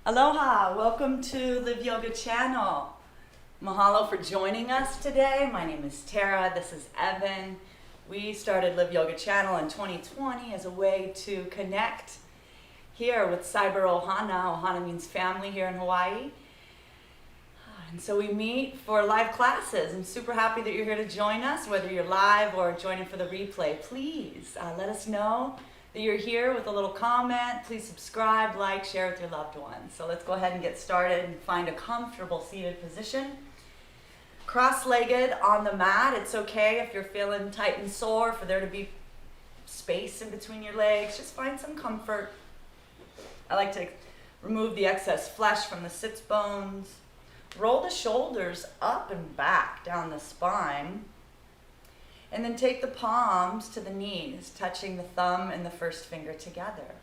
Aloha, welcome to Live Yoga channel. Mahalo for joining us today. My name is Terra, this is Evan. We started Live Yoga channel in 2020 as a way to connect here with Cyber Ohana. Ohana means family here in Hawaii. And so we meet for live classes. I'm super happy that you're here to join us, whether you're live or joining for the replay. Please let us know that you're here with a little comment. Please subscribe, like, share with your loved ones. So let's go ahead and get started and find a comfortable seated position. Cross-legged on the mat. It's okay if you're feeling tight and sore for there to be space in between your legs. Just find some comfort. I like to remove the excess flesh from the sits bones. Roll the shoulders up and back down the spine. And then take the palms to the knees, touching the thumb and the first finger together.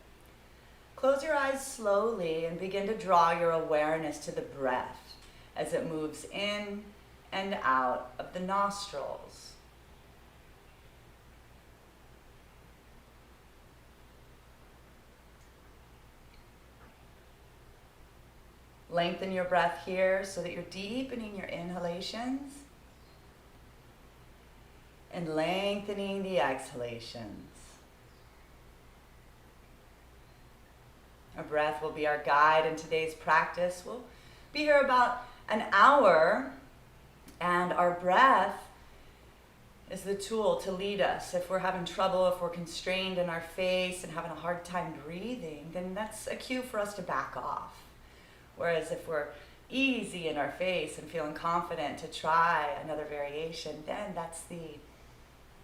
Close your eyes slowly and begin to draw your awareness to the breath as it moves in and out of the nostrils. Lengthen your breath here so that you're deepening your inhalations and lengthening the exhalations. Our breath will be our guide in today's practice. We'll be here about an hour, and our breath is the tool to lead us. If we're having trouble, if we're constrained in our face and having a hard time breathing, then that's a cue for us to back off. Whereas if we're easy in our face and feeling confident to try another variation, then that's the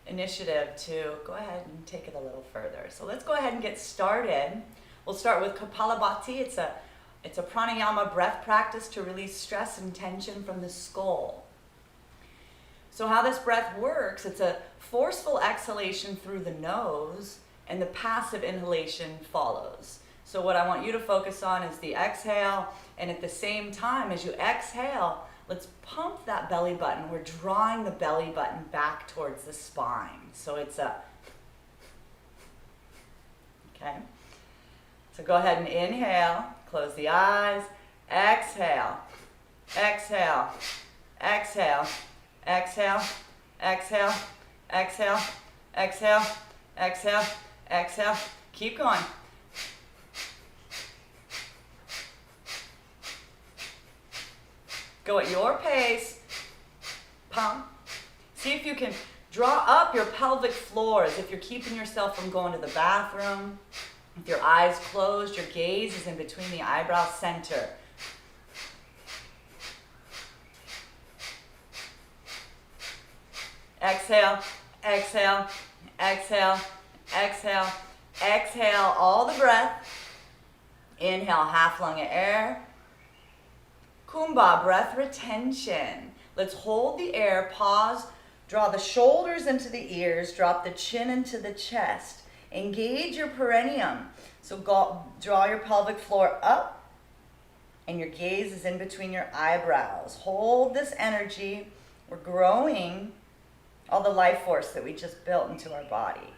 initiative to go ahead and take it a little further. So let's go ahead and get started. We'll start with Kapalabhati. It's a pranayama breath practice to release stress and tension from the skull. So how this breath works, it's a forceful exhalation through the nose and the passive inhalation follows. So what I want you to focus on is the exhale, and at the same time as you exhale, let's pump that belly button. We're drawing the belly button back towards the spine. So it's okay. So go ahead and inhale, close the eyes, exhale, exhale, exhale, exhale, exhale, exhale, exhale, exhale, exhale. Keep going. Go at your pace. Pump. See if you can draw up your pelvic floors. If you're keeping yourself from going to the bathroom, with your eyes closed, your gaze is in between the eyebrow center. Exhale, exhale, exhale, exhale, exhale all the breath. Inhale, half lung of air. Kumbha, breath retention. Let's hold the air, pause, draw the shoulders into the ears, drop the chin into the chest. Engage your perineum. So draw your pelvic floor up and your gaze is in between your eyebrows. Hold this energy. We're growing all the life force that we just built into our body.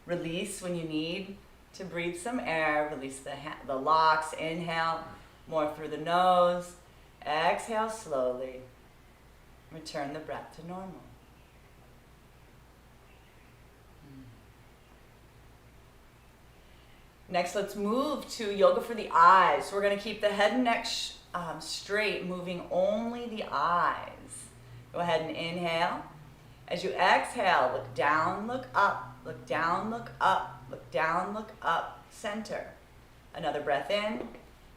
Release when you need to breathe some air. Release the locks. Inhale. More through the nose. Exhale slowly. Return the breath to normal. Next, let's move to yoga for the eyes. So we're going to keep the head and neck straight, moving only the eyes. Go ahead and inhale. As you exhale, look down, look up, look down, look up, look down, look up, center. Another breath in.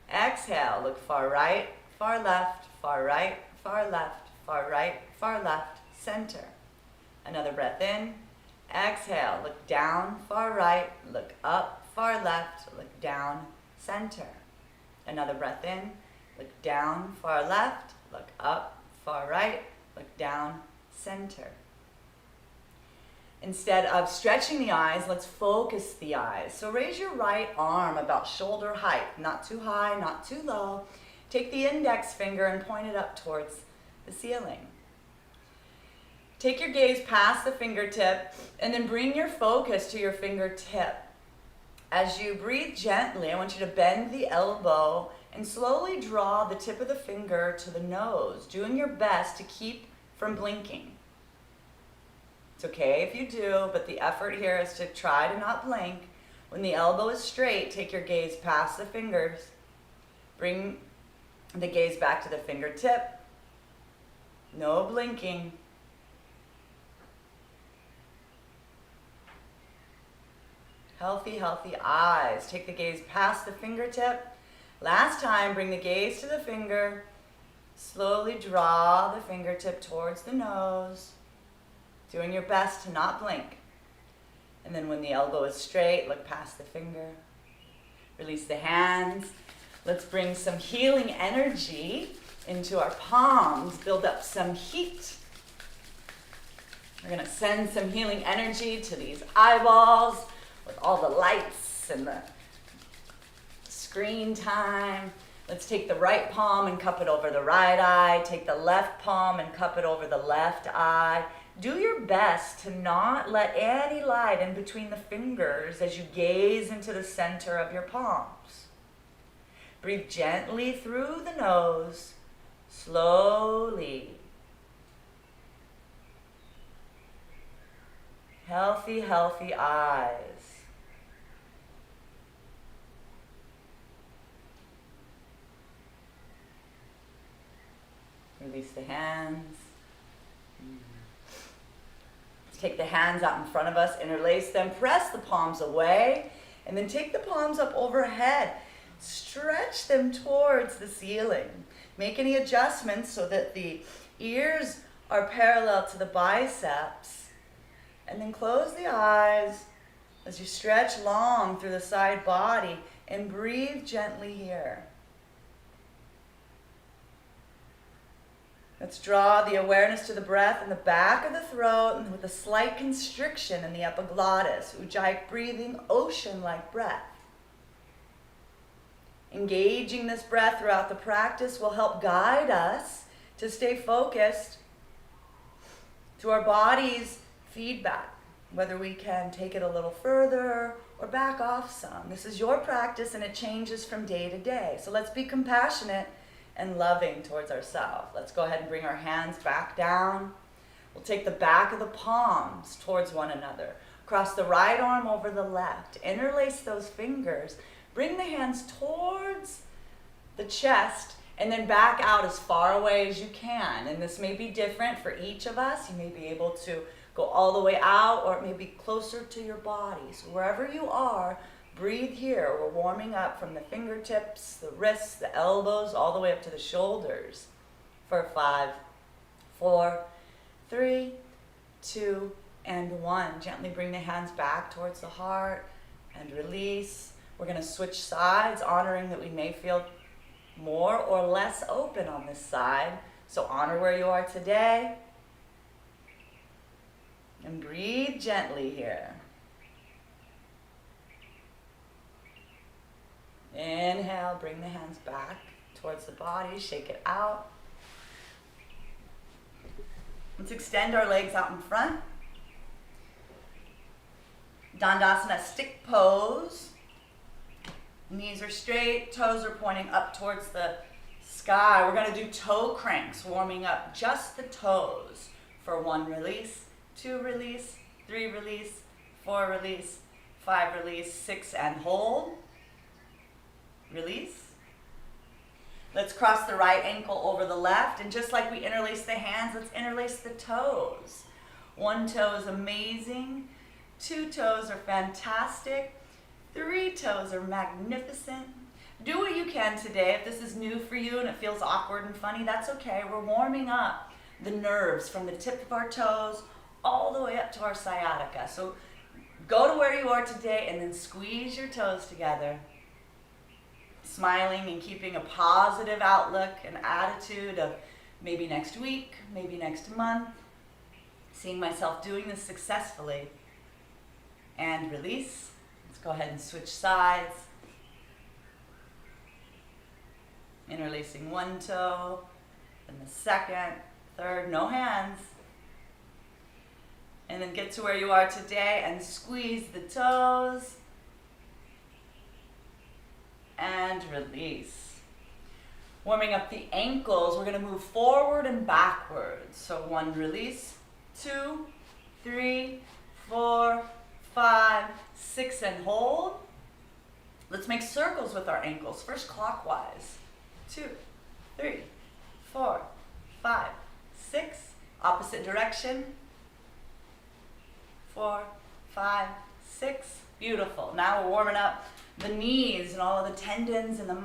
Exhale, look far right, far left, far right, far left, far right, far left, center. Another breath in. Exhale, look down, far right, look up, far left, look down, center. Another breath in. Look down, far left, look up, far right, look down, center. Instead of stretching the eyes, let's focus the eyes. So raise your right arm about shoulder height, not too high, not too low. Take the index finger and point it up towards the ceiling. Take your gaze past the fingertip and then bring your focus to your fingertip. As you breathe gently, I want you to bend the elbow and slowly draw the tip of the finger to the nose, doing your best to keep from blinking. It's okay if you do, but the effort here is to try to not blink. When the elbow is straight, take your gaze past the fingers. Bring the gaze back to the fingertip. No blinking. Healthy, healthy eyes. Take the gaze past the fingertip. Last time, bring the gaze to the finger. Slowly draw the fingertip towards the nose. Doing your best to not blink. And then when the elbow is straight, look past the finger. Release the hands. Let's bring some healing energy into our palms. Build up some heat. We're going to send some healing energy to these eyeballs with all the lights and the screen time. Let's take the right palm and cup it over the right eye. Take the left palm and cup it over the left eye. Do your best to not let any light in between the fingers as you gaze into the center of your palms. Breathe gently through the nose, slowly. Healthy, healthy eyes. Release the hands. Take the hands out in front of us, interlace them, press the palms away, and then take the palms up overhead. Stretch them towards the ceiling. Make any adjustments so that the ears are parallel to the biceps. And then close the eyes as you stretch long through the side body and breathe gently here. Let's draw the awareness to the breath in the back of the throat and with a slight constriction in the epiglottis. Ujjayi breathing, ocean-like breath. Engaging this breath throughout the practice will help guide us to stay focused to our body's feedback, whether we can take it a little further or back off some. This is your practice and it changes from day to day. So let's be compassionate and loving towards ourselves. Let's go ahead and bring our hands back down. We'll take the back of the palms towards one another. Cross the right arm over the left. Interlace those fingers. Bring the hands towards the chest and then back out as far away as you can. And this may be different for each of us. You may be able to go all the way out or it may be closer to your body. So wherever you are, breathe here. We're warming up from the fingertips, the wrists, the elbows, all the way up to the shoulders. For 5, 4, 3, 2, and 1. Gently bring the hands back towards the heart and release. We're going to switch sides, honoring that we may feel more or less open on this side. So honor where you are today. And breathe gently here. Inhale, bring the hands back towards the body, shake it out. Let's extend our legs out in front. Dandasana, stick pose. Knees are straight, toes are pointing up towards the sky. We're going to do toe cranks, warming up just the toes for 1 release, 2 release, 3 release, 4 release, 5 release, 6 and hold. Release. Let's cross the right ankle over the left, and just like we interlace the hands, let's interlace the toes. 1 toe is amazing, 2 toes are fantastic, 3 toes are magnificent. Do what you can today. If this is new for you and it feels awkward and funny, that's okay. We're warming up the nerves from the tip of our toes all the way up to our sciatica. So go to where you are today and then squeeze your toes together. Smiling and keeping a positive outlook and attitude of maybe next week, maybe next month. Seeing myself doing this successfully. And release. Let's go ahead and switch sides. Interlacing 1 toe, then the second, third, no hands. And then get to where you are today and squeeze the toes. and release. Warming up the ankles, we're going to move forward and backwards. So 1, release, 2, 3, 4, 5, 6, and hold. Let's make circles with our ankles. First clockwise. 2, 3, 4, 5, 6. Opposite direction. 4, 5, 6. Beautiful. Now we're warming up the knees and all of the tendons and the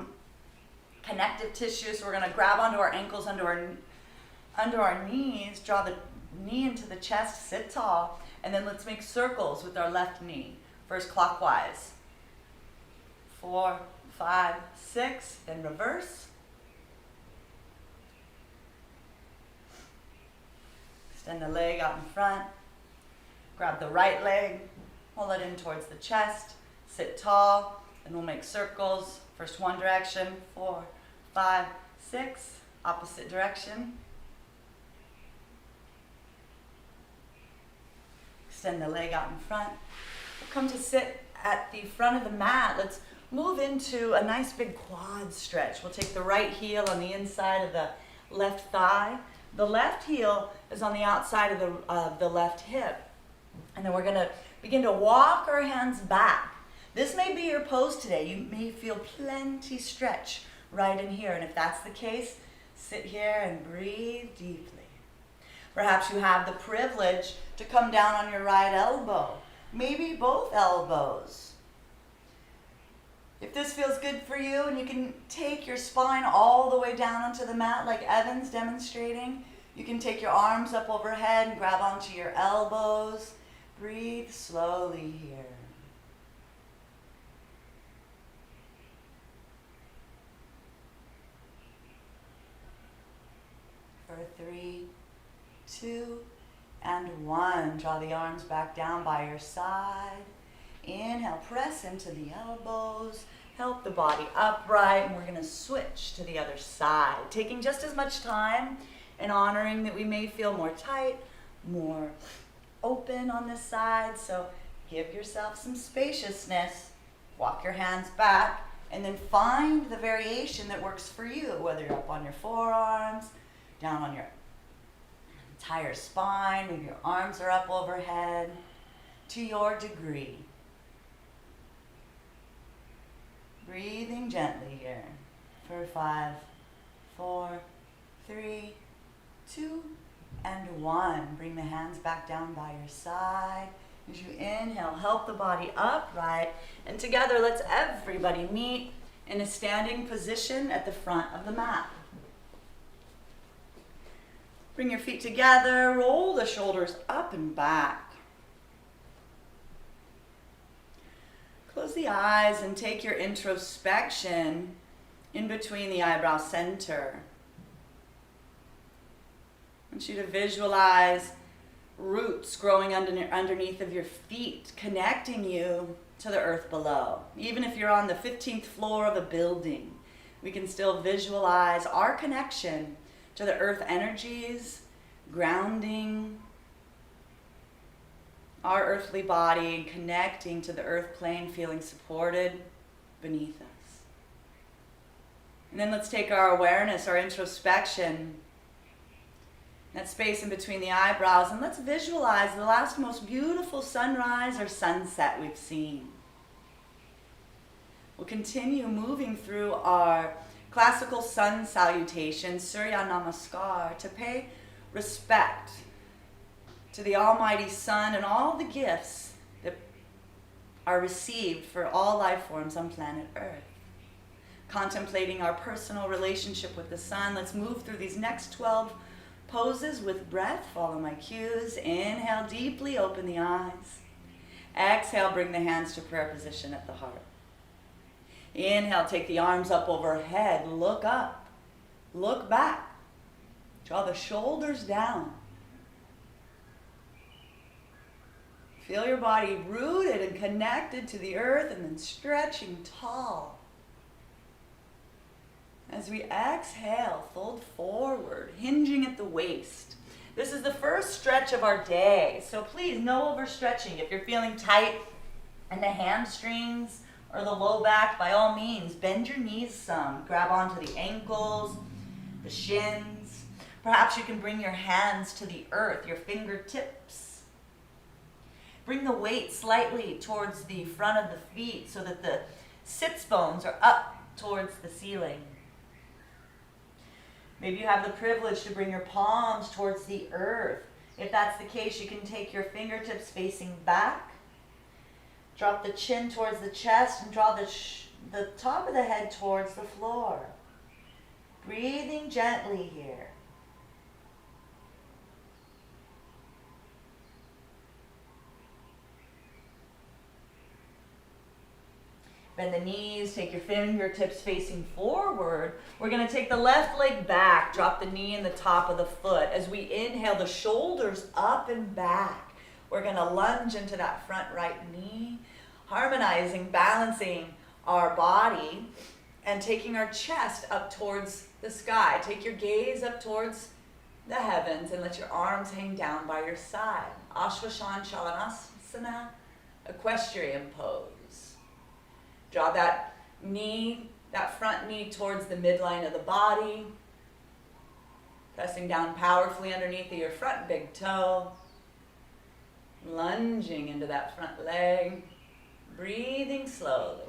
connective tissue. So we're going to grab onto our ankles, under our knees, draw the knee into the chest, sit tall, and then let's make circles with our left knee. First clockwise. 4, 5, 6, then reverse. Extend the leg out in front. Grab the right leg, pull it in towards the chest, sit tall, and we'll make circles. First one direction, 4, 5, 6, opposite direction. Extend the leg out in front. We'll come to sit at the front of the mat. Let's move into a nice big quad stretch. We'll take the right heel on the inside of the left thigh. The left heel is on the outside of the left hip. And then we're going to begin to walk our hands back. This may be your pose today. You may feel plenty stretch right in here. And if that's the case, sit here and breathe deeply. Perhaps you have the privilege to come down on your right elbow. Maybe both elbows. If this feels good for you and you can take your spine all the way down onto the mat like Evan's demonstrating, you can take your arms up overhead and grab onto your elbows. Breathe slowly here. For 3, 2, and 1. Draw the arms back down by your side. Inhale, press into the elbows. Help the body upright, and we're going to switch to the other side. Taking just as much time and honoring that we may feel more tight, more open on this side. So give yourself some spaciousness. Walk your hands back, and then find the variation that works for you, whether you're up on your forearms, down on your entire spine, maybe your arms are up overhead, to your degree. Breathing gently here for 5, 4, 3, 2, and 1. Bring the hands back down by your side. As you inhale, help the body upright. And together, let's everybody meet in a standing position at the front of the mat. Bring your feet together, roll the shoulders up and back. Close the eyes and take your introspection in between the eyebrow center. I want you to visualize roots growing underneath of your feet, connecting you to the earth below. Even if you're on the 15th floor of a building, we can still visualize our connection to the earth energies, grounding our earthly body and connecting to the earth plane, feeling supported beneath us. And then let's take our awareness, our introspection, that space in between the eyebrows, and let's visualize the last most beautiful sunrise or sunset we've seen. We'll continue moving through our classical sun salutation, Surya Namaskar, to pay respect to the Almighty Sun and all the gifts that are received for all life forms on planet Earth. Contemplating our personal relationship with the sun, let's move through these next 12 poses with breath. Follow my cues. Inhale deeply, open the eyes. Exhale, bring the hands to prayer position at the heart. Inhale, take the arms up overhead. Look up. Look back. Draw the shoulders down. Feel your body rooted and connected to the earth, and then stretching tall. As we exhale, fold forward, hinging at the waist. This is the first stretch of our day, so please, no overstretching. If you're feeling tight in the hamstrings or the low back, by all means, bend your knees some. Grab onto the ankles, the shins. Perhaps you can bring your hands to the earth, your fingertips. Bring the weight slightly towards the front of the feet so that the sits bones are up towards the ceiling. Maybe you have the privilege to bring your palms towards the earth. If that's the case, you can take your fingertips facing back. Drop the chin towards the chest and draw the top of the head towards the floor. Breathing gently here. Bend the knees, take your fingertips facing forward. We're going to take the left leg back, drop the knee in the top of the foot. As we inhale, the shoulders up and back. We're going to lunge into that front right knee, harmonizing, balancing our body, and taking our chest up towards the sky. Take your gaze up towards the heavens and let your arms hang down by your side. Ashwashan equestrian pose. Draw that knee, that front knee towards the midline of the body. Pressing down powerfully underneath of your front big toe. Lunging into that front leg. Breathing slowly.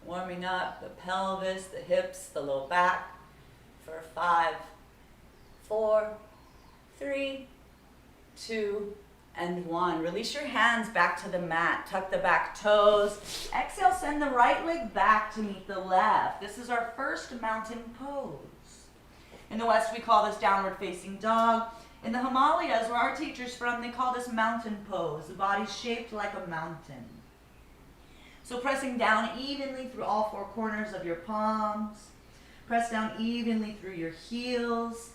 Warming up the pelvis, the hips, the low back for 5, 4, 3, 2, and 1. Release your hands back to the mat. Tuck the back toes. Exhale, send the right leg back to meet the left. This is our first mountain pose. In the West, we call this downward facing dog. In the Himalayas, where our teacher's from, they call this mountain pose. The body's shaped like a mountain. So pressing down evenly through all 4 corners of your palms. Press down evenly through your heels.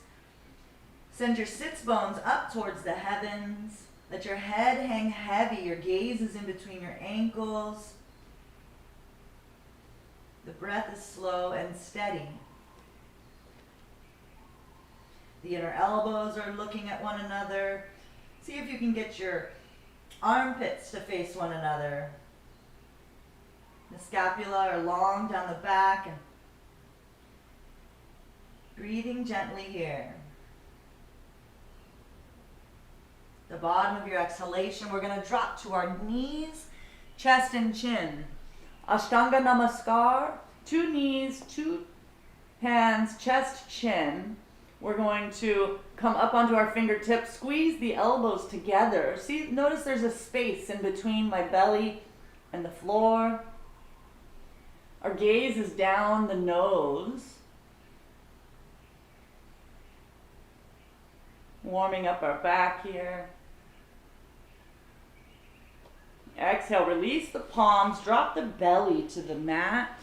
Send your sits bones up towards the heavens. Let your head hang heavy. Your gaze is in between your ankles. The breath is slow and steady. The inner elbows are looking at one another. See if you can get your armpits to face one another. The scapula are long down the back, and breathing gently here. The bottom of your exhalation, we're going to drop to our knees, chest and chin. Ashtanga Namaskar, 2 knees, 2 hands, chest, chin. We're going to come up onto our fingertips, squeeze the elbows together. See, notice there's a space in between my belly and the floor. Our gaze is down the nose. Warming up our back here. Exhale, release the palms, drop the belly to the mat.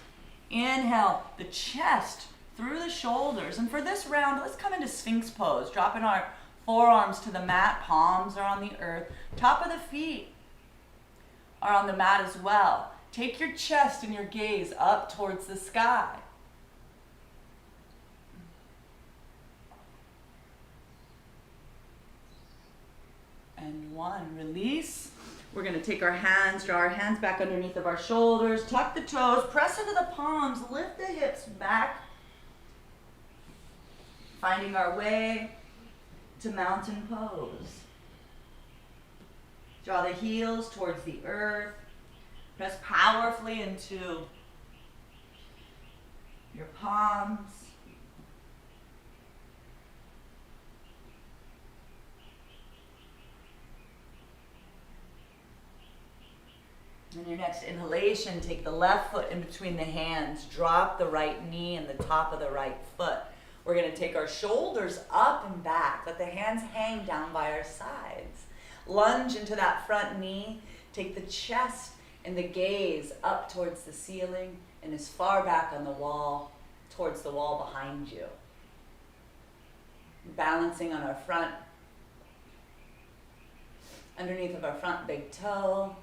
Inhale, the chest through the shoulders. And for this round, let's come into Sphinx pose. Dropping our forearms to the mat, palms are on the earth. Top of the feet are on the mat as well. Take your chest and your gaze up towards the sky. And 1, release. We're going to take our hands, draw our hands back underneath of our shoulders, tuck the toes, press into the palms, lift the hips back. Finding our way to mountain pose. Draw the heels towards the earth. Press powerfully into your palms. On your next inhalation, take the left foot in between the hands. Drop the right knee and the top of the right foot. We're going to take our shoulders up and back. Let the hands hang down by our sides. Lunge into that front knee. Take the chest and the gaze up towards the ceiling and as far back on the wall, towards the wall behind you. Balancing on our front, underneath of our front big toe.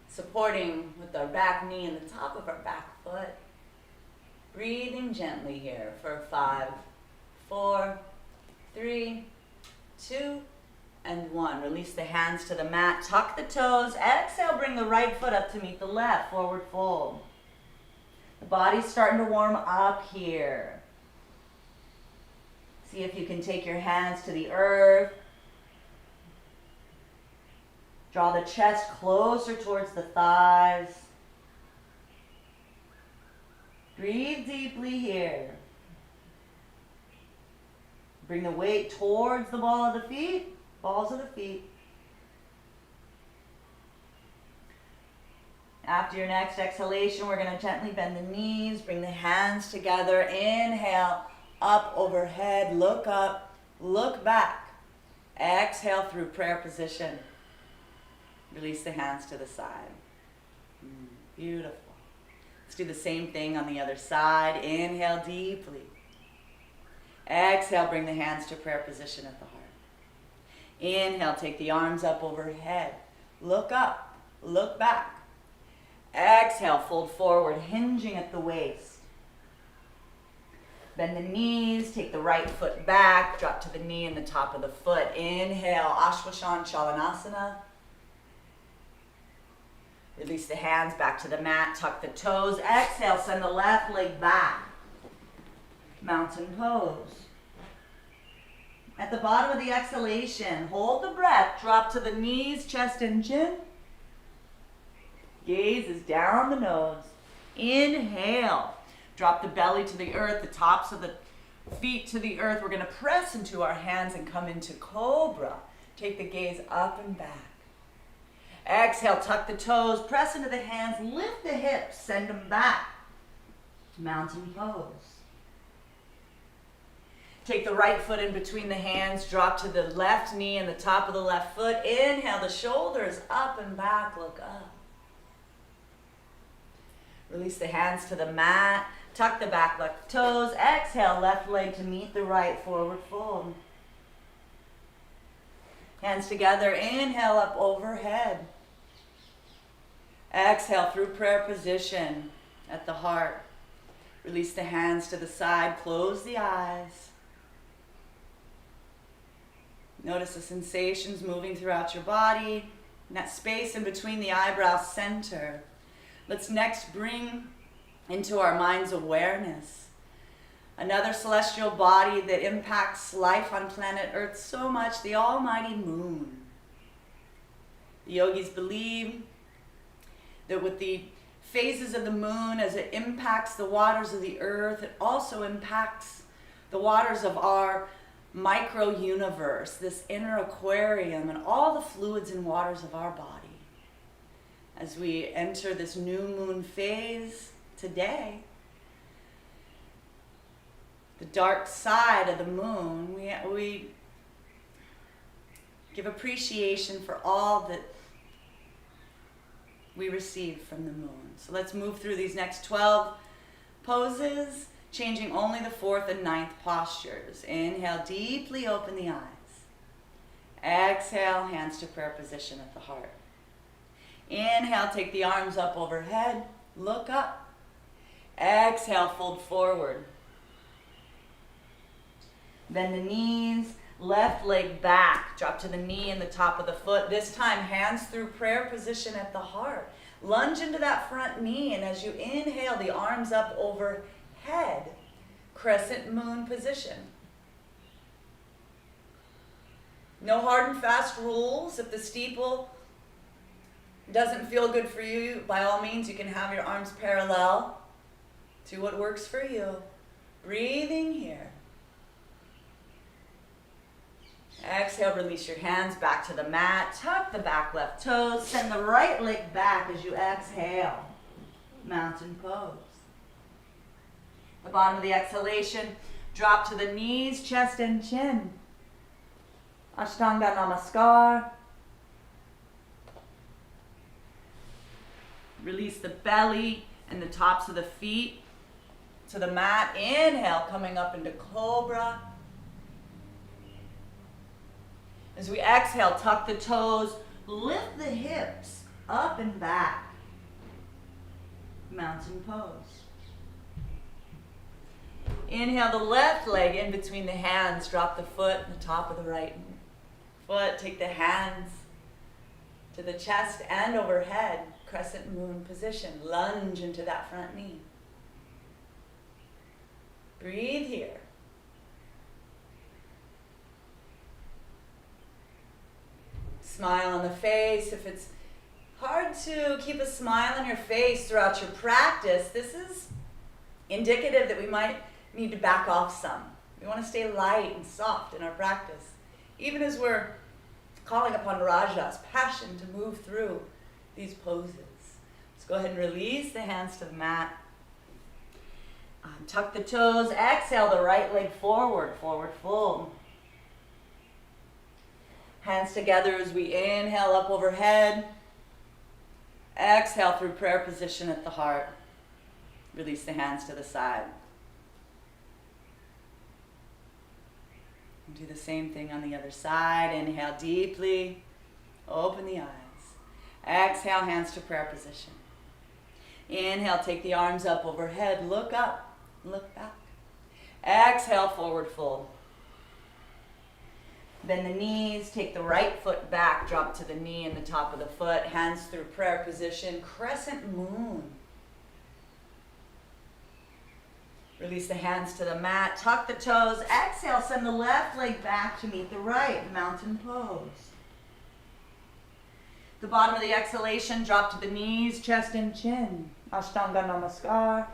Supporting with our back knee and the top of our back foot. Breathing gently here for 5, 4, 3, 2, and 1. Release the hands to the mat, tuck the toes. Exhale, bring the right foot up to meet the left, forward fold. The body's starting to warm up here. See if you can take your hands to the earth. Draw the chest closer towards the thighs. Breathe deeply here. Bring the weight towards the balls of the feet. After your next exhalation, we're going to gently bend the knees, bring the hands together. Inhale, up, overhead, look up, look back. Exhale through prayer position. Release the hands to the side. Beautiful. Let's do the same thing on the other side. Inhale deeply. Exhale, bring the hands to prayer position at the heart. Inhale, take the arms up overhead. Look up, look back. Exhale, fold forward, hinging at the waist. Bend the knees, take the right foot back, drop to the knee and the top of the foot. Inhale, Ashwasana Chalanasana. Release the hands back to the mat, tuck the toes. Exhale, send the left leg back. Mountain pose. At the bottom of the exhalation, hold the breath, drop to the knees, chest and chin. Gaze is down the nose. Inhale. Drop the belly to the earth, the tops of the feet to the earth. We're going to press into our hands and come into cobra. Take the gaze up and back. Exhale, tuck the toes, press into the hands, lift the hips, send them back. Mountain pose. Take the right foot in between the hands, drop to the left knee and the top of the left foot. Inhale, the shoulders up and back, look up. Release the hands to the mat, tuck the back left toes. Exhale, left leg to meet the right, forward fold. Hands together, inhale up overhead. Exhale through prayer position at the heart. Release the hands to the side, close the eyes. Notice the sensations moving throughout your body, and that space in between the eyebrows center. Let's next bring into our mind's awareness another celestial body that impacts life on planet Earth so much, the almighty moon. The yogis believe that with the phases of the moon, as it impacts the waters of the earth, it also impacts the waters of our micro-universe, this inner aquarium, and all the fluids and waters of our body. As we enter this new moon phase today, the dark side of the moon, we give appreciation for all that we receive from the moon. So let's move through these next 12 poses, changing only the 4th and 9th postures. Inhale, deeply open the eyes. Exhale, hands to prayer position at the heart. Inhale, take the arms up overhead, look up. Exhale, fold forward. Bend the knees, left leg back, drop to the knee and the top of the foot. This time, hands through prayer position at the heart. Lunge into that front knee, and as you inhale, the arms up overhead, crescent moon position. No hard and fast rules. If the steeple doesn't feel good for you, by all means, you can have your arms parallel to what works for you. Breathing here. Exhale, release your hands back to the mat. Tuck the back left toes. Send the right leg back as you exhale. Mountain pose. The bottom of the exhalation, drop to the knees, chest and chin. Ashtanga Namaskar. Release the belly and the tops of the feet to the mat. Inhale, coming up into cobra. As we exhale, tuck the toes, lift the hips up and back. Mountain pose. Inhale the left leg in between the hands, drop the foot and the top of the right foot. Take the hands to the chest and overhead. Crescent moon position. Lunge into that front knee. Breathe here. Smile on the face. If it's hard to keep a smile on your face throughout your practice, this is indicative that we might need to back off some. We want to stay light and soft in our practice, even as we're calling upon Raja's passion to move through these poses. Let's go ahead and release the hands to the mat. Tuck the toes. Exhale the right leg forward, forward fold. Hands together as we inhale up overhead. Exhale through prayer position at the heart. Release the hands to the side. And do the same thing on the other side. Inhale deeply. Open the eyes. Exhale, hands to prayer position. Inhale, take the arms up overhead. Look up, look back. Exhale, forward fold. Bend the knees, take the right foot back, drop to the knee and the top of the foot, hands through prayer position, crescent moon. Release the hands to the mat, tuck the toes, exhale, send the left leg back to meet the right, mountain pose. The bottom of the exhalation, drop to the knees, chest and chin, Ashtanga Namaskar.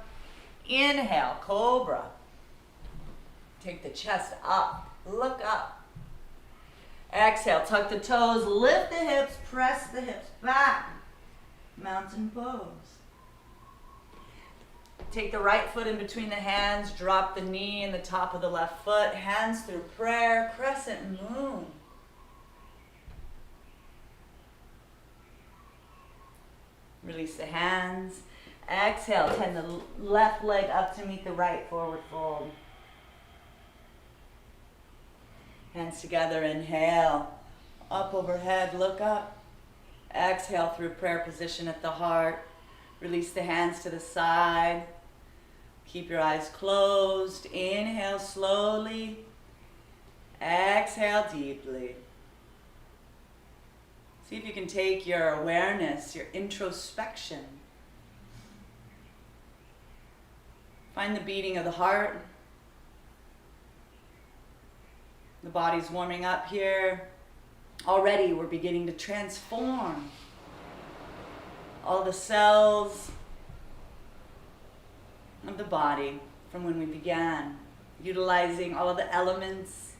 Inhale, cobra. Take the chest up, look up. Exhale, tuck the toes, lift the hips, press the hips back. Mountain pose. Take the right foot in between the hands, drop the knee and the top of the left foot, hands through prayer, crescent moon. Release the hands. Exhale, tend the left leg up to meet the right, forward fold. Hands together, inhale, up overhead, look up. Exhale through prayer position at the heart. Release the hands to the side. Keep your eyes closed. Inhale slowly. Exhale deeply. See if you can take your awareness, your introspection. Find the beating of the heart. The body's warming up here. Already we're beginning to transform all the cells of the body from when we began, utilizing all of the elements,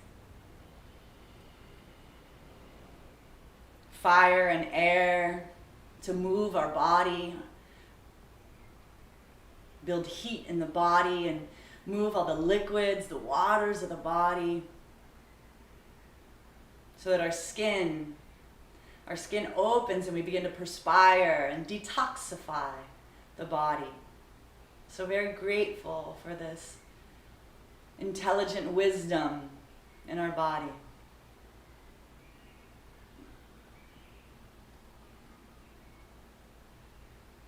fire and air, to move our body, build heat in the body, and move all the liquids, the waters of the body, so that our skin opens and we begin to perspire and detoxify the body. So very grateful for this intelligent wisdom in our body.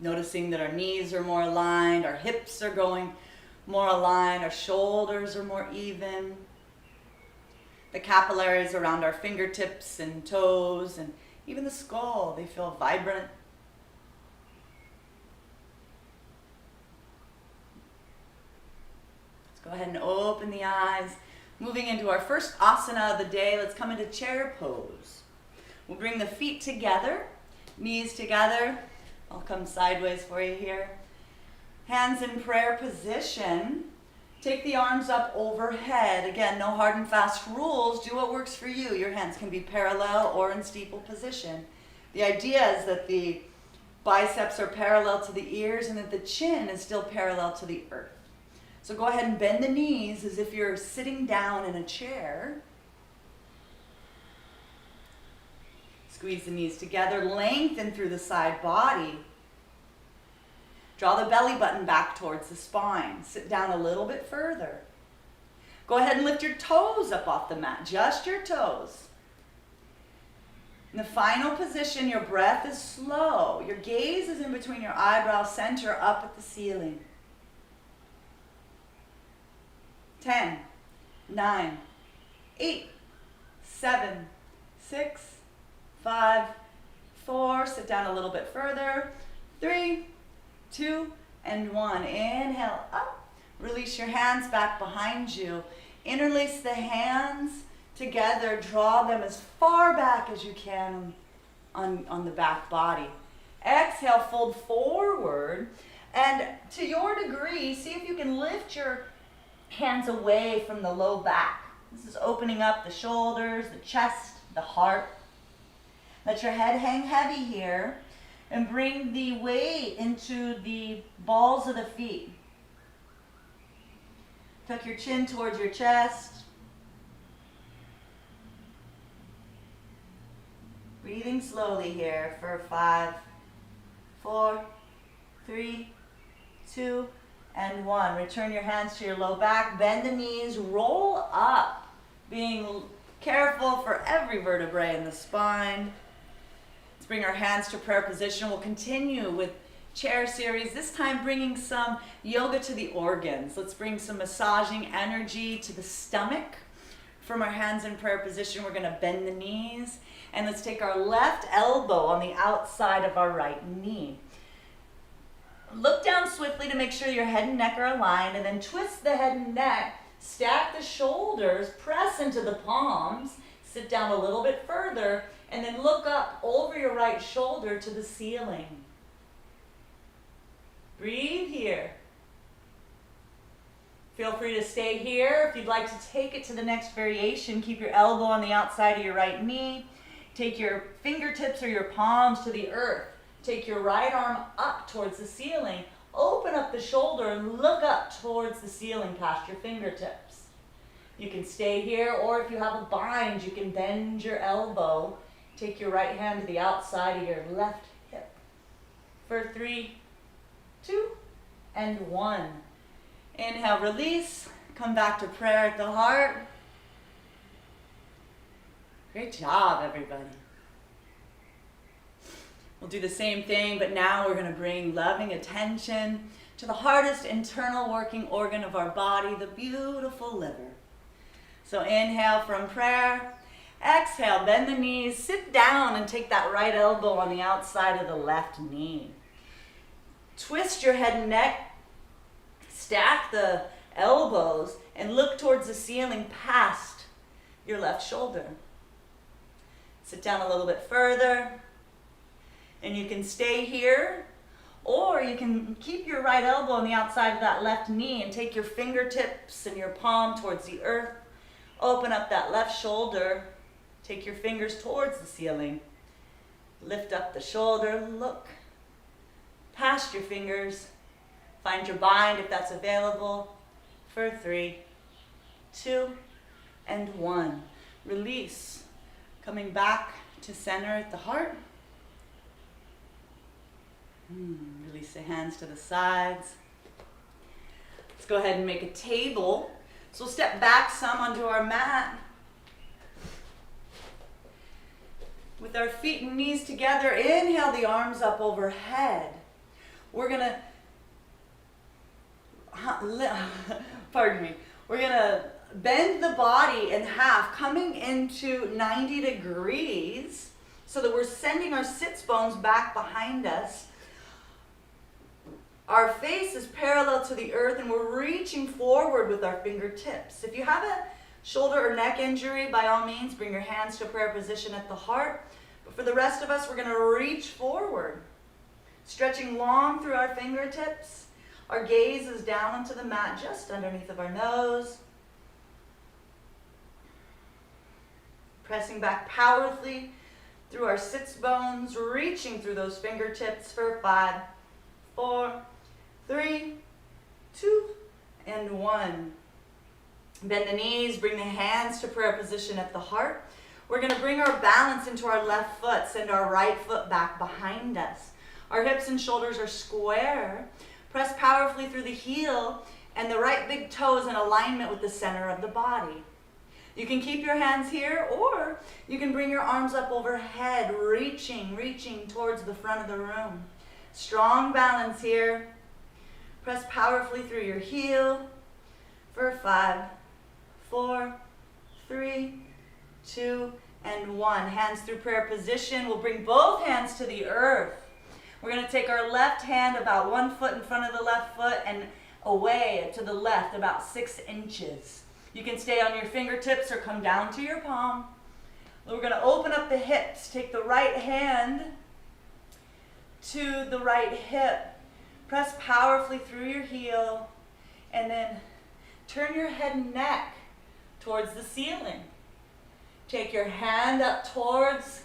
Noticing that our knees are more aligned, our hips are going more aligned, our shoulders are more even. The capillaries around our fingertips and toes and even the skull, they feel vibrant. Let's go ahead and open the eyes. Moving into our first asana of the day, let's come into chair pose. We'll bring the feet together, knees together. I'll come sideways for you here. Hands in prayer position. Take the arms up overhead. Again, no hard and fast rules. Do what works for you. Your hands can be parallel or in steeple position. The idea is that the biceps are parallel to the ears and that the chin is still parallel to the earth. So go ahead and bend the knees as if you're sitting down in a chair. Squeeze the knees together. Lengthen through the side body. Draw the belly button back towards the spine. Sit down a little bit further. Go ahead and lift your toes up off the mat, just your toes. In the final position, your breath is slow. Your gaze is in between your eyebrows, center up at the ceiling. 10, 9, 8, 7, 6, 5, 4. Sit down a little bit further. 3, 2, and 1. Inhale up. Release your hands back behind you. Interlace the hands together. Draw them as far back as you can on the back body. Exhale, fold forward. And to your degree, see if you can lift your hands away from the low back. This is opening up the shoulders, the chest, the heart. Let your head hang heavy here and bring the weight into the balls of the feet. Tuck your chin towards your chest. Breathing slowly here for 5, 4, 3, 2, and 1. Return your hands to your low back. Bend the knees. Roll up. Being careful for every vertebrae in the spine. Let's bring our hands to prayer position. We'll continue with chair series. This time bringing some yoga to the organs. Let's bring some massaging energy to the stomach. From our hands in prayer position, we're going to bend the knees. And let's take our left elbow on the outside of our right knee. Look down swiftly to make sure your head and neck are aligned, and then twist the head and neck, stack the shoulders, press into the palms, sit down a little bit further, and then look up over your right shoulder to the ceiling. Breathe here. Feel free to stay here. If you'd like to take it to the next variation, keep your elbow on the outside of your right knee. Take your fingertips or your palms to the earth. Take your right arm up towards the ceiling. Open up the shoulder and look up towards the ceiling past your fingertips. You can stay here, or if you have a bind, you can bend your elbow. Take your right hand to the outside of your left hip. For 3, 2, and 1. Inhale, release. Come back to prayer at the heart. Great job, everybody. We'll do the same thing, but now we're going to bring loving attention to the hardest internal working organ of our body, the beautiful liver. So inhale from prayer. Exhale, bend the knees, sit down and take that right elbow on the outside of the left knee. Twist your head and neck, stack the elbows, and look towards the ceiling past your left shoulder. Sit down a little bit further, and you can stay here, or you can keep your right elbow on the outside of that left knee and take your fingertips and your palm towards the earth. Open up that left shoulder. Take your fingers towards the ceiling. Lift up the shoulder. Look past your fingers. Find your bind if that's available. For 3, 2, and 1. Release. Coming back to center at the heart. Release the hands to the sides. Let's go ahead and make a table. So we'll step back some onto our mat. With our feet and knees together, inhale the arms up overhead. We're gonna, we're gonna bend the body in half, coming into 90 degrees so that we're sending our sits bones back behind us. Our face is parallel to the earth and we're reaching forward with our fingertips. If you have a shoulder or neck injury, by all means, bring your hands to prayer position at the heart. But for the rest of us, we're going to reach forward, stretching long through our fingertips. Our gaze is down onto the mat just underneath of our nose. Pressing back powerfully through our sits bones, reaching through those fingertips for 5, 4, 3, 2, and 1. Bend the knees, bring the hands to prayer position at the heart. We're going to bring our balance into our left foot, send our right foot back behind us. Our hips and shoulders are square. Press powerfully through the heel, and the right big toe is in alignment with the center of the body. You can keep your hands here, or you can bring your arms up overhead, reaching towards the front of the room. Strong balance here. Press powerfully through your heel for 5, 4, 3, 2, and 1. Hands through prayer position. We'll bring both hands to the earth. We're going to take our left hand about 1 foot in front of the left foot and away to the left about 6 inches. You can stay on your fingertips or come down to your palm. We're going to open up the hips. Take the right hand to the right hip. Press powerfully through your heel and then turn your head and neck towards the ceiling. Take your hand up towards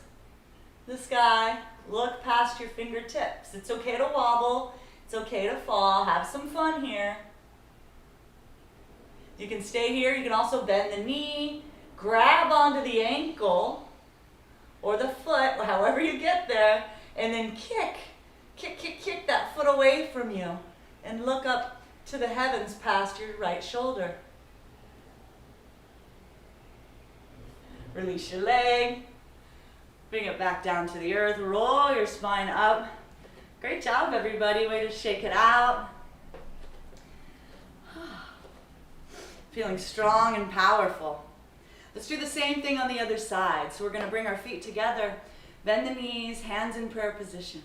the sky. Look past your fingertips. It's okay to wobble. It's okay to fall. Have some fun here. You can stay here. You can also bend the knee, grab onto the ankle or the foot, however you get there, and then kick that foot away from you and look up to the heavens past your right shoulder. Release your leg. Bring it back down to the earth. Roll your spine up. Great job, everybody. Way to shake it out. Feeling strong and powerful. Let's do the same thing on the other side. So we're going to bring our feet together, bend the knees, hands in prayer position.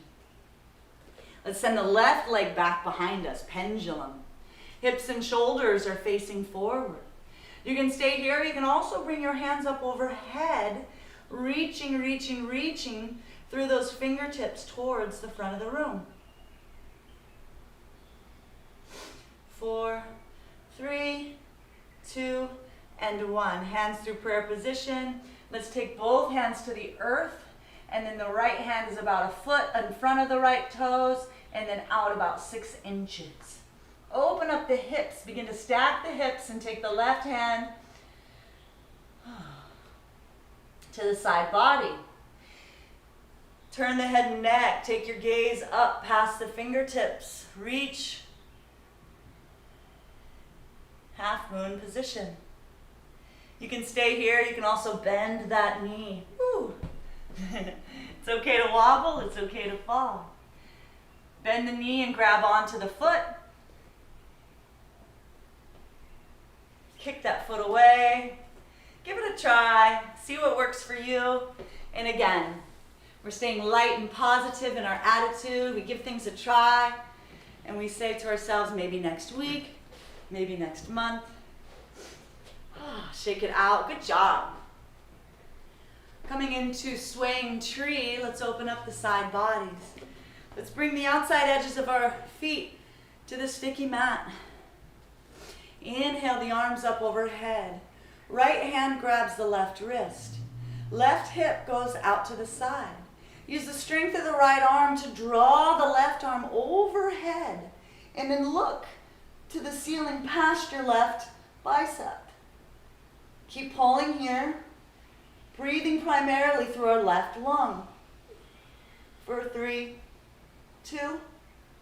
Let's send the left leg back behind us, pendulum. Hips and shoulders are facing forward. You can stay here. You can also bring your hands up overhead, reaching through those fingertips towards the front of the room. 4, 3, 2, and 1. Hands through prayer position. Let's take both hands to the earth, and then the right hand is about a foot in front of the right toes, and then out about 6 inches. Open up the hips. Begin to stack the hips and take the left hand to the side body. Turn the head and neck. Take your gaze up past the fingertips. Reach. Half moon position. You can stay here. You can also bend that knee. Woo. It's okay to wobble. It's okay to fall. Bend the knee and grab onto the foot. Kick that foot away. Give it a try. See what works for you. And again, we're staying light and positive in our attitude. We give things a try. And we say to ourselves, maybe next week, maybe next month. Shake it out. Good job. Coming into swaying tree, let's open up the side bodies. Let's bring the outside edges of our feet to the sticky mat. Inhale the arms up overhead. Right hand grabs the left wrist. Left hip goes out to the side. Use the strength of the right arm to draw the left arm overhead. And then look to the ceiling past your left bicep. Keep pulling here. Breathing primarily through our left lung. For 3, 2,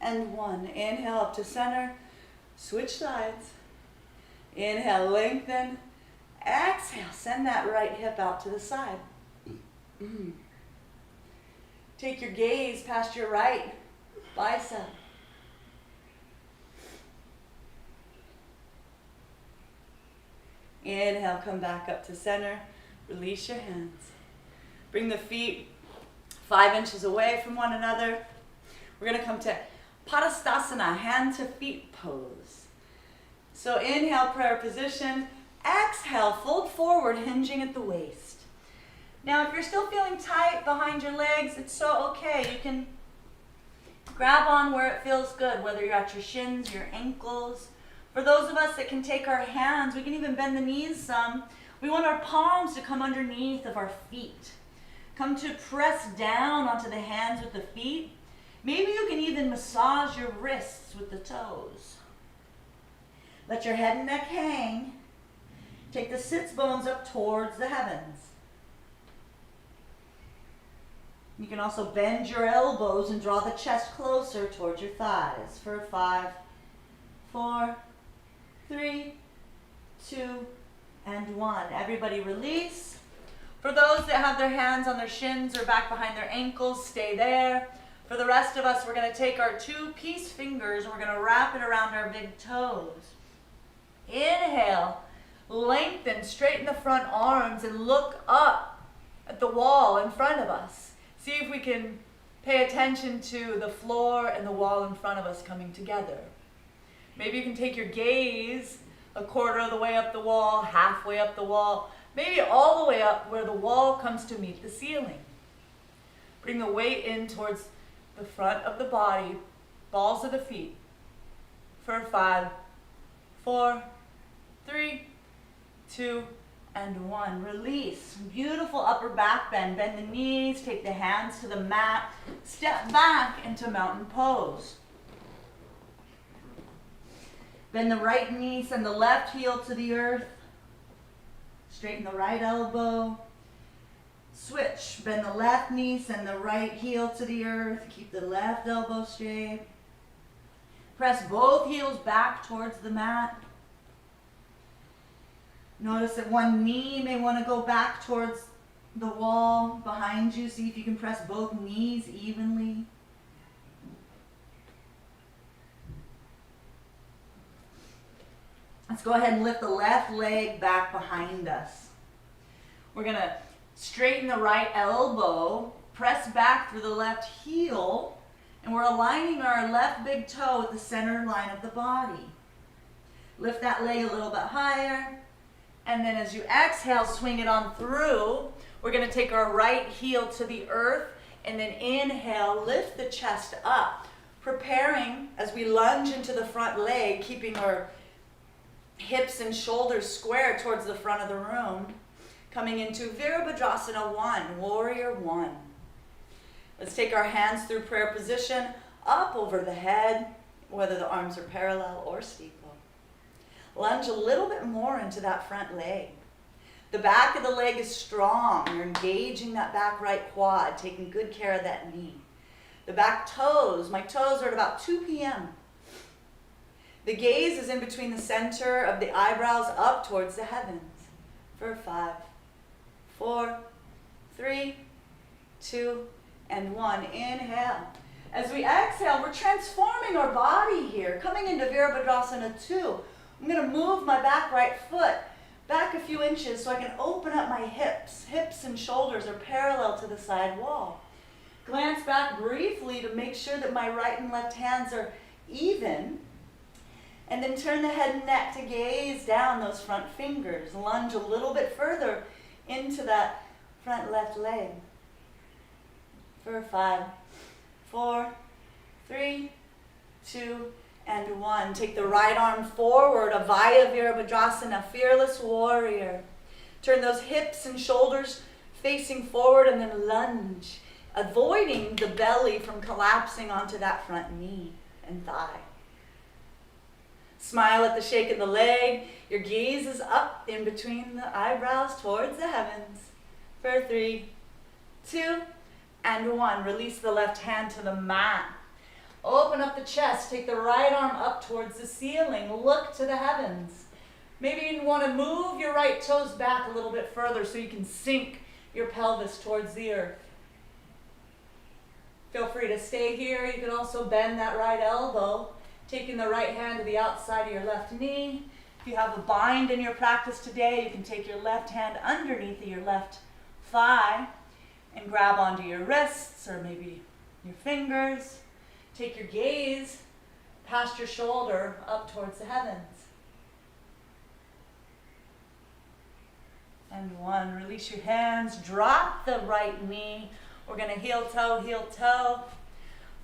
and 1. Inhale up to center. Switch sides. Inhale, lengthen. Exhale, send that right hip out to the side. Take your gaze past your right bicep. Inhale, come back up to center. Release your hands. Bring the feet 5 inches away from one another. We're going to come to Padastasana, hand to feet pose. So inhale, prayer position. Exhale, fold forward, hinging at the waist. Now, if you're still feeling tight behind your legs, it's so okay. You can grab on where it feels good, whether you're at your shins, your ankles. For those of us that can take our hands, we can even bend the knees some. We want our palms to come underneath of our feet. Come to press down onto the hands with the feet. Maybe you can even massage your wrists with the toes. Let your head and neck hang. Take the sits bones up towards the heavens. You can also bend your elbows and draw the chest closer towards your thighs for 5, 4, 3, 2, and 1. Everybody release. For those that have their hands on their shins or back behind their ankles, stay there. For the rest of us, we're going to take our 2 peace fingers and we're going to wrap it around our big toes. Inhale, lengthen, straighten the front arms and look up at the wall in front of us. See if we can pay attention to the floor and the wall in front of us coming together. Maybe you can take your gaze a quarter of the way up the wall, halfway up the wall, maybe all the way up where the wall comes to meet the ceiling. Bring the weight in towards the front of the body, balls of the feet. For 5, 4, 3, 2, and 1. Release. Beautiful upper back bend. Bend the knees, take the hands to the mat, step back into mountain pose. Bend the right knee, send the left heel to the earth. Straighten the right elbow. Switch. Bend the left knee, send the right heel to the earth. Keep the left elbow straight. Press both heels back towards the mat. Notice that one knee may want to go back towards the wall behind you. See if you can press both knees evenly. Let's go ahead and lift the left leg back behind us. We're going to straighten the right elbow, press back through the left heel, and we're aligning our left big toe with the center line of the body. Lift that leg a little bit higher, and then as you exhale, swing it on through. We're going to take our right heel to the earth, and then inhale, lift the chest up, preparing as we lunge into the front leg, keeping our hips and shoulders square towards the front of the room, coming into Virabhadrasana 1, Warrior 1. Let's take our hands through prayer position, up over the head, whether the arms are parallel or steeple. Lunge a little bit more into that front leg. The back of the leg is strong. You're engaging that back right quad, taking good care of that knee. The back toes, my toes are at about 2 p.m. The gaze is in between the center of the eyebrows up towards the heavens. For 5, 4, 3, 2, and 1. Inhale. As we exhale, we're transforming our body here, coming into Virabhadrasana 2. I'm going to move my back right foot back a few inches so I can open up my hips. Hips and shoulders are parallel to the side wall. Glance back briefly to make sure that my right and left hands are even. And then turn the head and neck to gaze down those front fingers. Lunge a little bit further into that front left leg. For 5, 4, 3, 2, and 1. Take the right arm forward, Avaya Virabhadrasana, Fearless Warrior. Turn those hips and shoulders facing forward and then lunge, avoiding the belly from collapsing onto that front knee and thigh. Smile at the shake of the leg. Your gaze is up in between the eyebrows towards the heavens. For 3, 2, and 1. Release the left hand to the mat. Open up the chest. Take the right arm up towards the ceiling. Look to the heavens. Maybe you want to move your right toes back a little bit further so you can sink your pelvis towards the earth. Feel free to stay here. You can also bend that right elbow, taking the right hand to the outside of your left knee. If you have a bind in your practice today, you can take your left hand underneath of your left thigh and grab onto your wrists or maybe your fingers. Take your gaze past your shoulder up towards the heavens. And 1, release your hands, drop the right knee. We're going to heel toe, heel toe.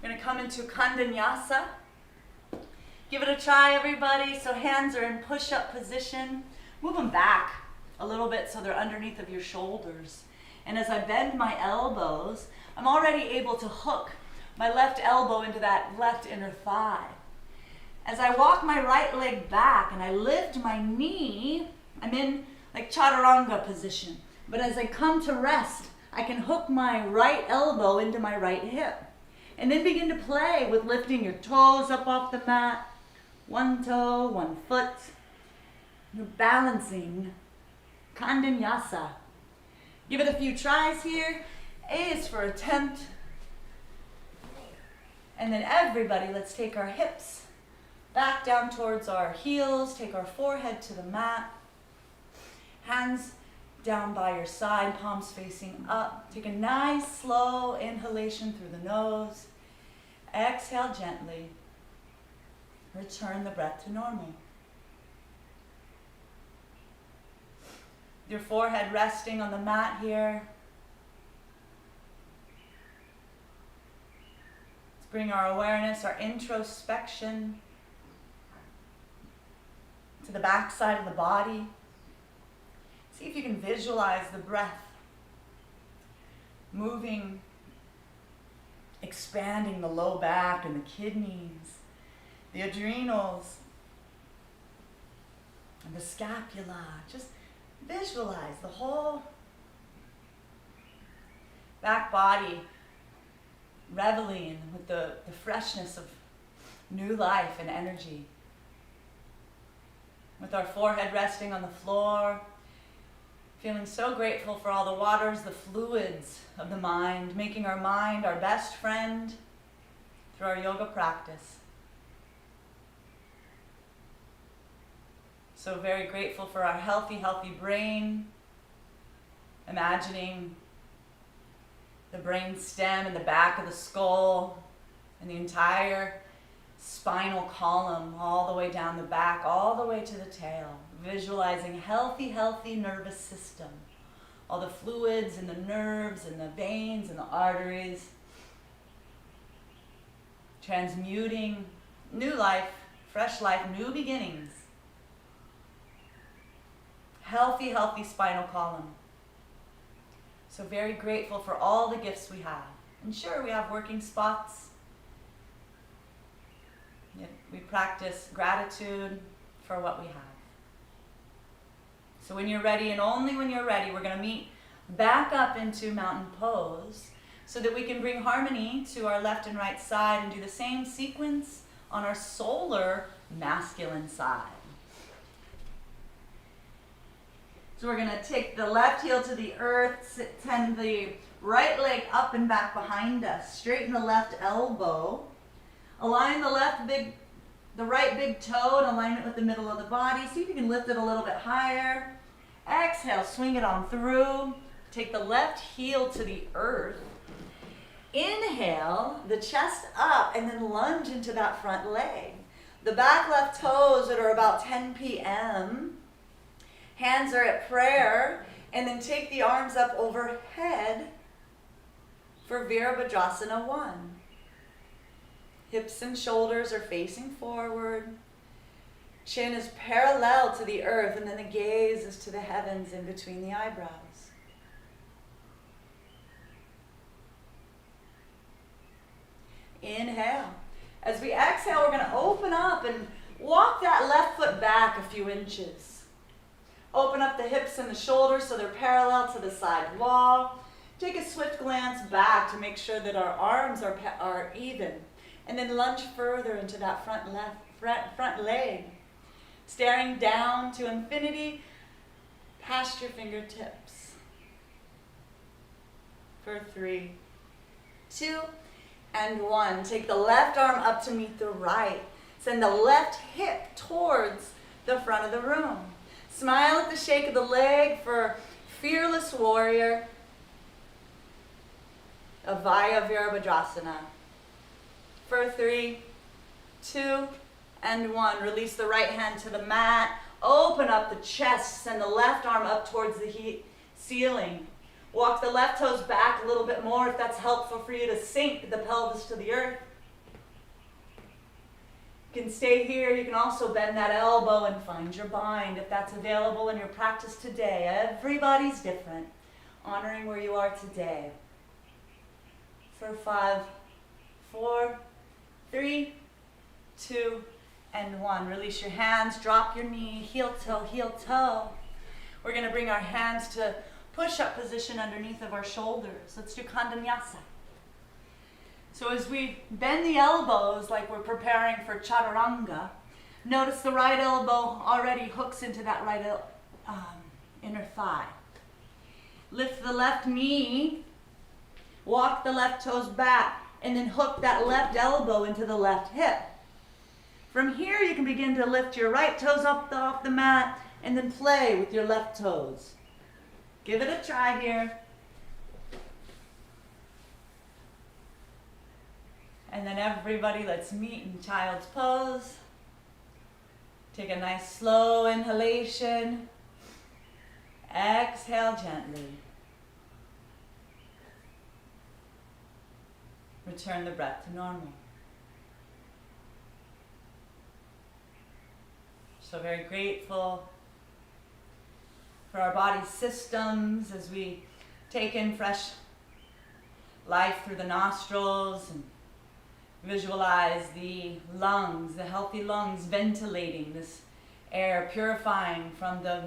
We're going to come into Kandanyasa. Give it a try, everybody. So hands are in push-up position. Move them back a little bit so they're underneath of your shoulders. And as I bend my elbows, I'm already able to hook my left elbow into that left inner thigh. As I walk my right leg back and I lift my knee, I'm in like chaturanga position. But as I come to rest, I can hook my right elbow into my right hip. And then begin to play with lifting your toes up off the mat. 1 toe, 1 foot. You're balancing Kandanyasa. Give it a few tries here. A is for attempt. And then everybody, let's take our hips back down towards our heels. Take our forehead to the mat. Hands down by your side, palms facing up. Take a nice slow inhalation through the nose. Exhale gently. Return the breath to normal. Your forehead resting on the mat here. Let's bring our awareness, our introspection to the back side of the body. See if you can visualize the breath moving, expanding the low back and the kidneys, the adrenals, and the scapula. Just visualize the whole back body reveling with the freshness of new life and energy. With our forehead resting on the floor, feeling so grateful for all the waters, the fluids of the mind, making our mind our best friend through our yoga practice. So very grateful for our healthy brain. Imagining the brain stem in the back of the skull and the entire spinal column all the way down the back, all the way to the tail. Visualizing healthy nervous system. All the fluids and the nerves and the veins and the arteries. Transmuting new life, fresh life, new beginnings. Healthy spinal column. So very grateful for all the gifts we have. And sure, we have working spots. Yet we practice gratitude for what we have. So when you're ready, and only when you're ready, we're going to meet back up into mountain pose so that we can bring harmony to our left and right side and do the same sequence on our solar masculine side. So we're going to take the left heel to the earth, send the right leg up and back behind us. Straighten the left elbow. Align the right big toe in alignment with the middle of the body. See if you can lift it a little bit higher. Exhale, swing it on through. Take the left heel to the earth. Inhale, the chest up, and then lunge into that front leg. The back left toes that are about 10 p.m. Hands are at prayer, and then take the arms up overhead for Virabhadrasana 1. Hips and shoulders are facing forward. Chin is parallel to the earth, and then the gaze is to the heavens in between the eyebrows. Inhale. As we exhale, we're going to open up and walk that left foot back a few inches. Open up the hips and the shoulders so they're parallel to the side wall. Take a swift glance back to make sure that our arms are even. And then lunge further into that front leg. Staring down to infinity past your fingertips. For 3, 2, and 1. Take the left arm up to meet the right. Send the left hip towards the front of the room. Smile at the shake of the leg for Fearless Warrior, Avaya Virabhadrasana. For 3, 2, and 1. Release the right hand to the mat. Open up the chest. Send the left arm up towards the ceiling. Walk the left toes back a little bit more if that's helpful for you to sink the pelvis to the earth. You can stay here. You can also bend that elbow and find your bind if that's available in your practice today. Everybody's different. Honoring where you are today. For 5, 4, 3, 2, and 1. Release your hands. Drop your knee. Heel toe, heel toe. We're going to bring our hands to push-up position underneath of our shoulders. Let's do Kandanyasa. So as we bend the elbows like we're preparing for Chaturanga, notice the right elbow already hooks into that right inner thigh. Lift the left knee, walk the left toes back, and then hook that left elbow into the left hip. From here, you can begin to lift your right toes up off the mat and then play with your left toes. Give it a try here. And then everybody, let's meet in child's pose. Take a nice slow inhalation. Exhale gently. Return the breath to normal. So very grateful for our body's systems as we take in fresh life through the nostrils and visualize the lungs, the healthy lungs ventilating this air, purifying from the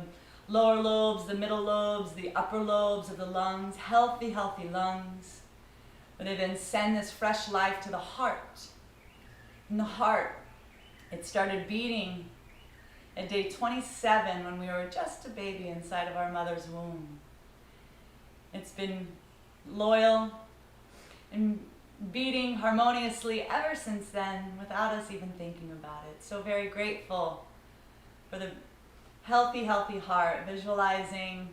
lower lobes, the middle lobes, the upper lobes of the lungs, healthy, healthy lungs. But they then send this fresh life to the heart. And the heart, it started beating at day 27 when we were just a baby inside of our mother's womb. It's been loyal and beating harmoniously ever since then without us even thinking about it. So very grateful for the healthy, healthy heart, visualizing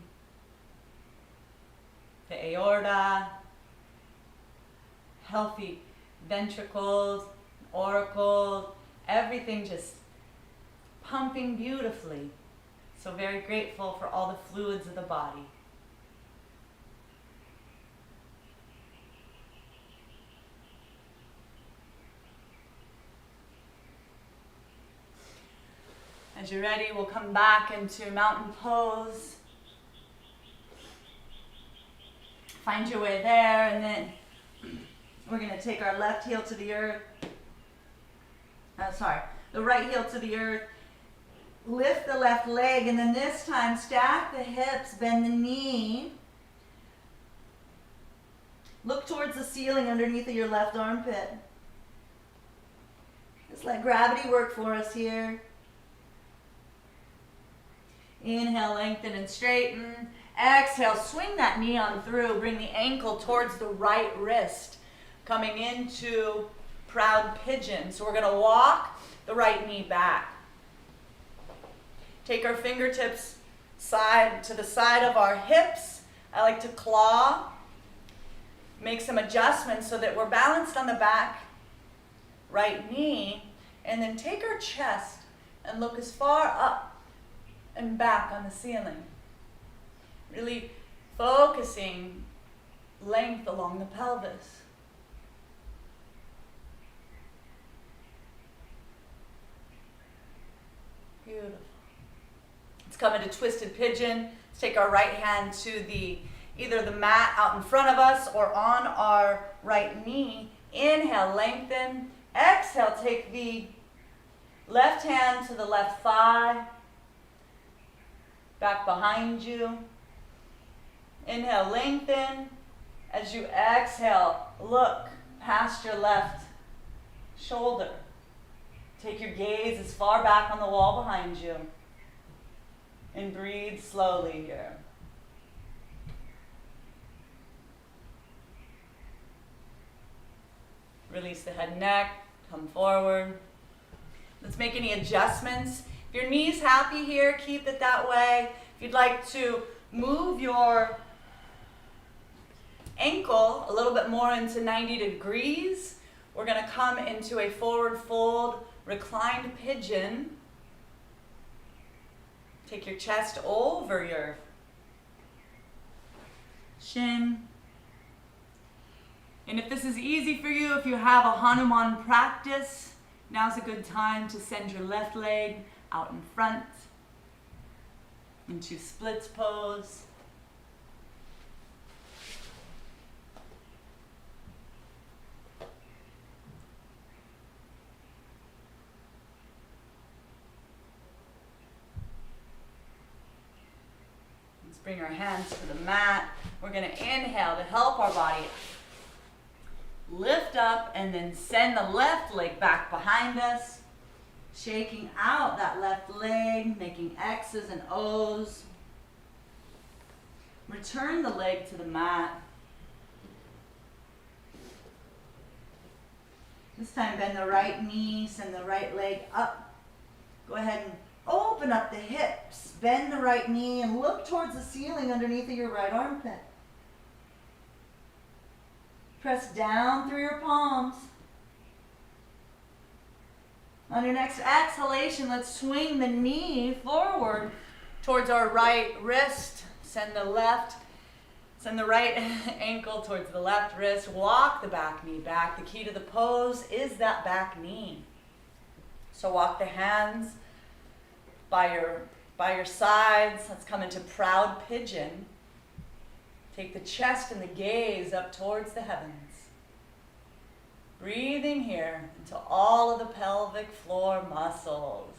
the aorta, healthy ventricles, auricle, everything just pumping beautifully. So very grateful for all the fluids of the body. As you're ready, we'll come back into mountain pose. Find your way there, and then we're going to take our left heel to the earth. The right heel to the earth. Lift the left leg, and then this time stack the hips, bend the knee. Look towards the ceiling underneath of your left armpit. Just let gravity work for us here. Inhale, lengthen and straighten. Exhale, swing that knee on through. Bring the ankle towards the right wrist. Coming into proud pigeon. So we're going to walk the right knee back. Take our fingertips to the side of our hips. I like to claw. Make some adjustments so that we're balanced on the back right knee. And then take our chest and look as far up and back on the ceiling. Really focusing length along the pelvis. Beautiful. Let's come into twisted pigeon. Let's take our right hand to either the mat out in front of us or on our right knee. Inhale, lengthen. Exhale, take the left hand to the left thigh. Back behind you. Inhale, lengthen. As you exhale, look past your left shoulder. Take your gaze as far back on the wall behind you. And breathe slowly here. Release the head and neck. Come forward. Let's make any adjustments. If your knee's happy here, keep it that way. If you'd like to move your ankle a little bit more into 90 degrees, we're going to come into a forward fold, reclined pigeon. Take your chest over your shin. And if this is easy for you, if you have a Hanuman practice, now's a good time to send your left leg out in front into splits pose. Let's bring our hands to the mat. We're going to inhale to help our body lift up and then send the left leg back behind us. Shaking out that left leg, making X's and O's. Return the leg to the mat. This time bend the right knee, send the right leg up. Go ahead and Open up the hips, bend the right knee, and look towards the ceiling underneath of your right armpit. Press down through your palms. On your next exhalation, let's swing the knee forward towards our right wrist. Send the right ankle towards the left wrist. Walk the back knee back. The key to the pose is that back knee. So walk the hands by your sides. Let's come into proud pigeon. Take the chest and the gaze up towards the heavens. Breathing here into all of the pelvic floor muscles.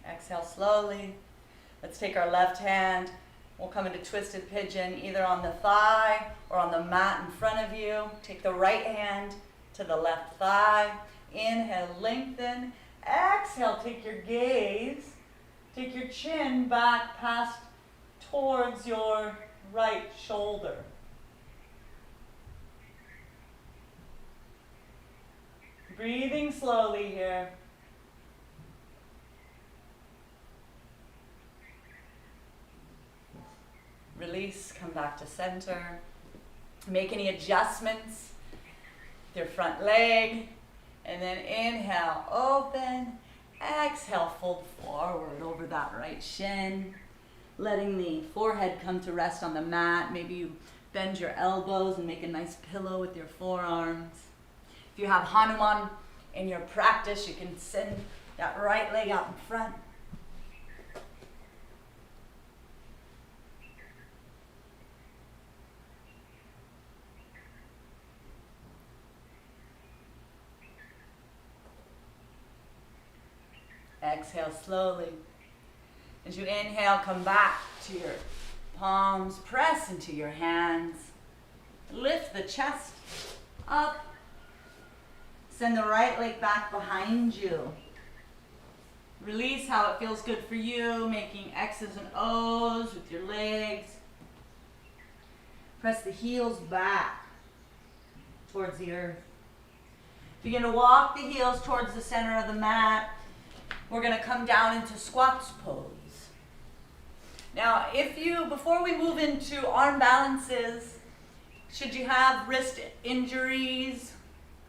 Exhale slowly. Let's take our left hand. We'll come into twisted pigeon either on the thigh or on the mat in front of you. Take the right hand to the left thigh. Inhale, lengthen. Exhale, take your gaze. Take your chin back past towards your right shoulder. Breathing slowly here. Release, come back to center. Make any adjustments with your front leg. And then inhale, open. Exhale, fold forward over that right shin. Letting the forehead come to rest on the mat. Maybe you bend your elbows and make a nice pillow with your forearms. If you have Hanuman in your practice, you can send that right leg out in front. Exhale slowly. As you inhale, come back to your palms, press into your hands. Lift the chest up. Send the right leg back behind you. Release how it feels good for you, making X's and O's with your legs. Press the heels back towards the earth. Begin to walk the heels towards the center of the mat. We're going to come down into squats pose. Now, before we move into arm balances, should you have wrist injuries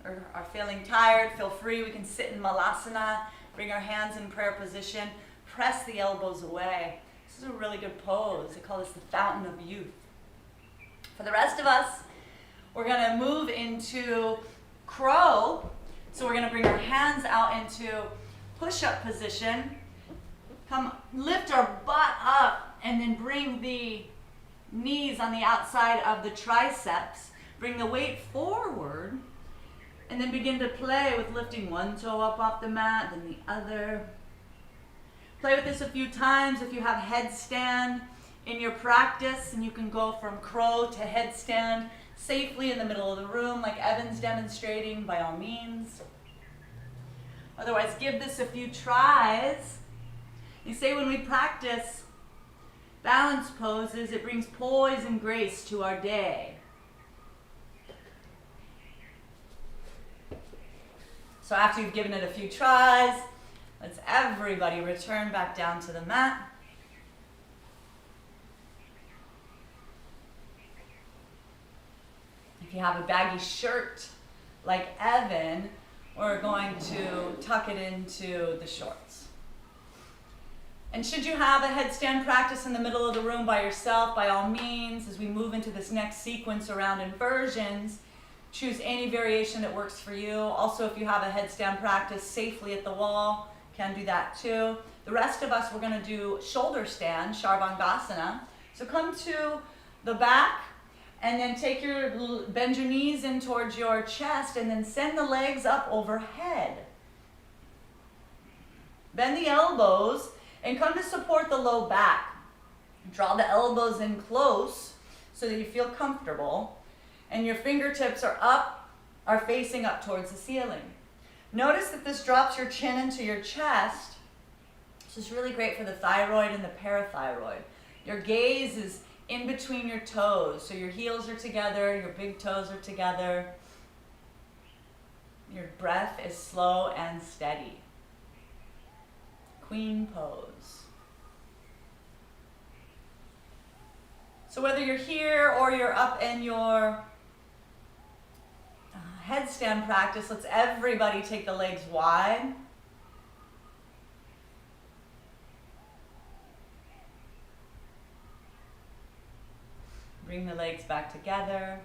or are feeling tired, feel free. We can sit in malasana, bring our hands in prayer position, press the elbows away. This is a really good pose. They call this the fountain of youth. For the rest of us, we're going to move into crow. So we're going to bring our hands out into push-up position. Come lift our butt up and then bring the knees on the outside of the triceps. Bring the weight forward and then begin to play with lifting one toe up off the mat, then the other. Play with this a few times. If you have headstand in your practice, and you can go from crow to headstand safely in the middle of the room like Evan's demonstrating, by all means. Otherwise, give this a few tries. You say when we practice balance poses, it brings poise and grace to our day. So after you've given it a few tries, let's everybody return back down to the mat. If you have a baggy shirt like Evan, we're going to tuck it into the shorts. And should you have a headstand practice in the middle of the room by yourself, by all means, as we move into this next sequence around inversions, choose any variation that works for you. Also, if you have a headstand practice safely at the wall, can do that too. The rest of us, we're going to do shoulder stand, Sharvangasana. So come to the back, and then bend your knees in towards your chest, and then send the legs up overhead. Bend the elbows and come to support the low back. Draw the elbows in close so that you feel comfortable, and your fingertips are facing up towards the ceiling. Notice that this drops your chin into your chest. This is really great for the thyroid and the parathyroid. Your gaze is in between your toes. So your heels are together, your big toes are together. Your breath is slow and steady. Queen pose. So whether you're here or you're up in your headstand practice, let's everybody take the legs wide. Bring the legs back together.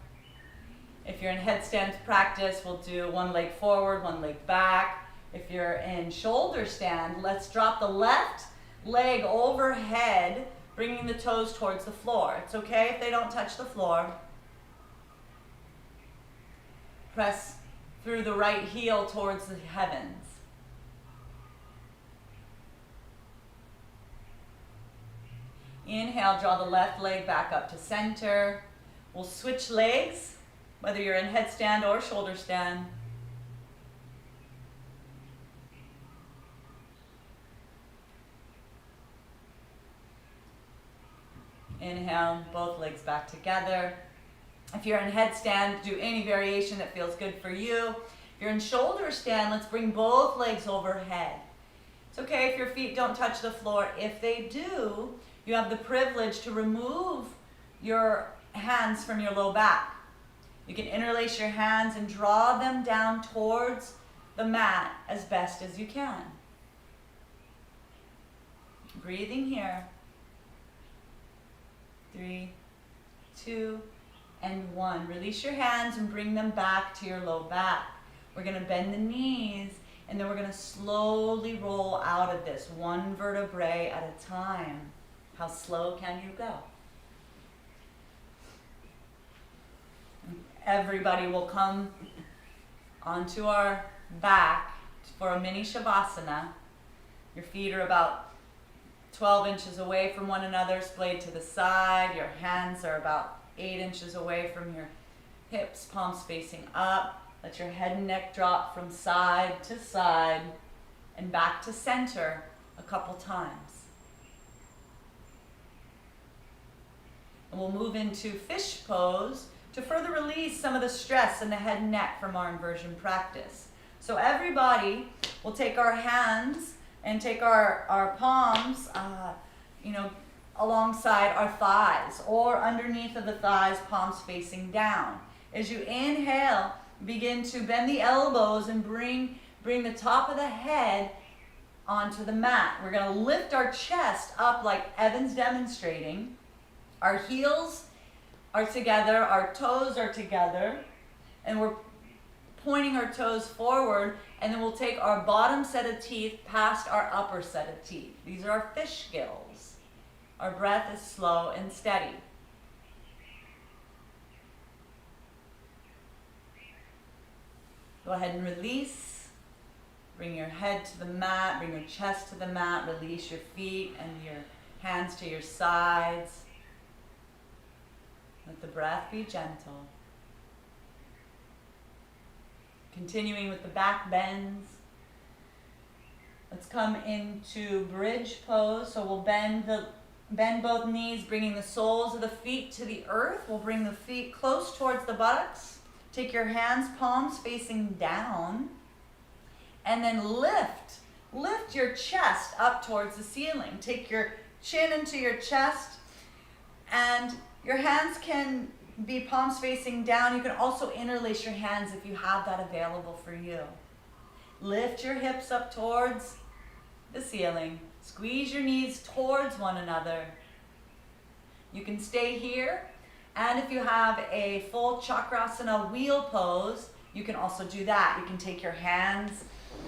If you're in headstand practice, we'll do one leg forward, one leg back. If you're in shoulder stand, let's drop the left leg overhead, bringing the toes towards the floor. It's okay if they don't touch the floor. Press through the right heel towards the heavens. Inhale, draw the left leg back up to center. We'll switch legs, whether you're in headstand or shoulder stand. Inhale, both legs back together. If you're in headstand, do any variation that feels good for you. If you're in shoulder stand, let's bring both legs overhead. It's okay if your feet don't touch the floor. If they do, you have the privilege to remove your hands from your low back. You can interlace your hands and draw them down towards the mat as best as you can. Breathing here. 3, 2, and 1. Release your hands and bring them back to your low back. We're going to bend the knees, and then we're going to slowly roll out of this, one vertebrae at a time. How slow can you go? Everybody will come onto our back for a mini shavasana. Your feet are about 12 inches away from one another, splayed to the side. Your hands are about 8 inches away from your hips, palms facing up. Let your head and neck drop from side to side and back to center a couple times. And we'll move into fish pose to further release some of the stress in the head and neck from our inversion practice. So everybody will take our hands and take our palms, alongside our thighs or underneath of the thighs, palms facing down. As you inhale, begin to bend the elbows and bring the top of the head onto the mat. We're going to lift our chest up like Evan's demonstrating. Our heels are together, our toes are together, and we're pointing our toes forward, and then we'll take our bottom set of teeth past our upper set of teeth. These are our fish gills. Our breath is slow and steady. Go ahead and release. Bring your head to the mat, bring your chest to the mat, release your feet and your hands to your sides. Let the breath be gentle. Continuing with the back bends. Let's come into bridge pose. So we'll bend both knees, bringing the soles of the feet to the earth. We'll bring the feet close towards the buttocks. Take your hands, palms facing down. And then lift your chest up towards the ceiling. Take your chin into your chest, and your hands can be palms facing down. You can also interlace your hands if you have that available for you. Lift your hips up towards the ceiling. Squeeze your knees towards one another. You can stay here, and if you have a full chakrasana wheel pose, you can also do that. You can take your hands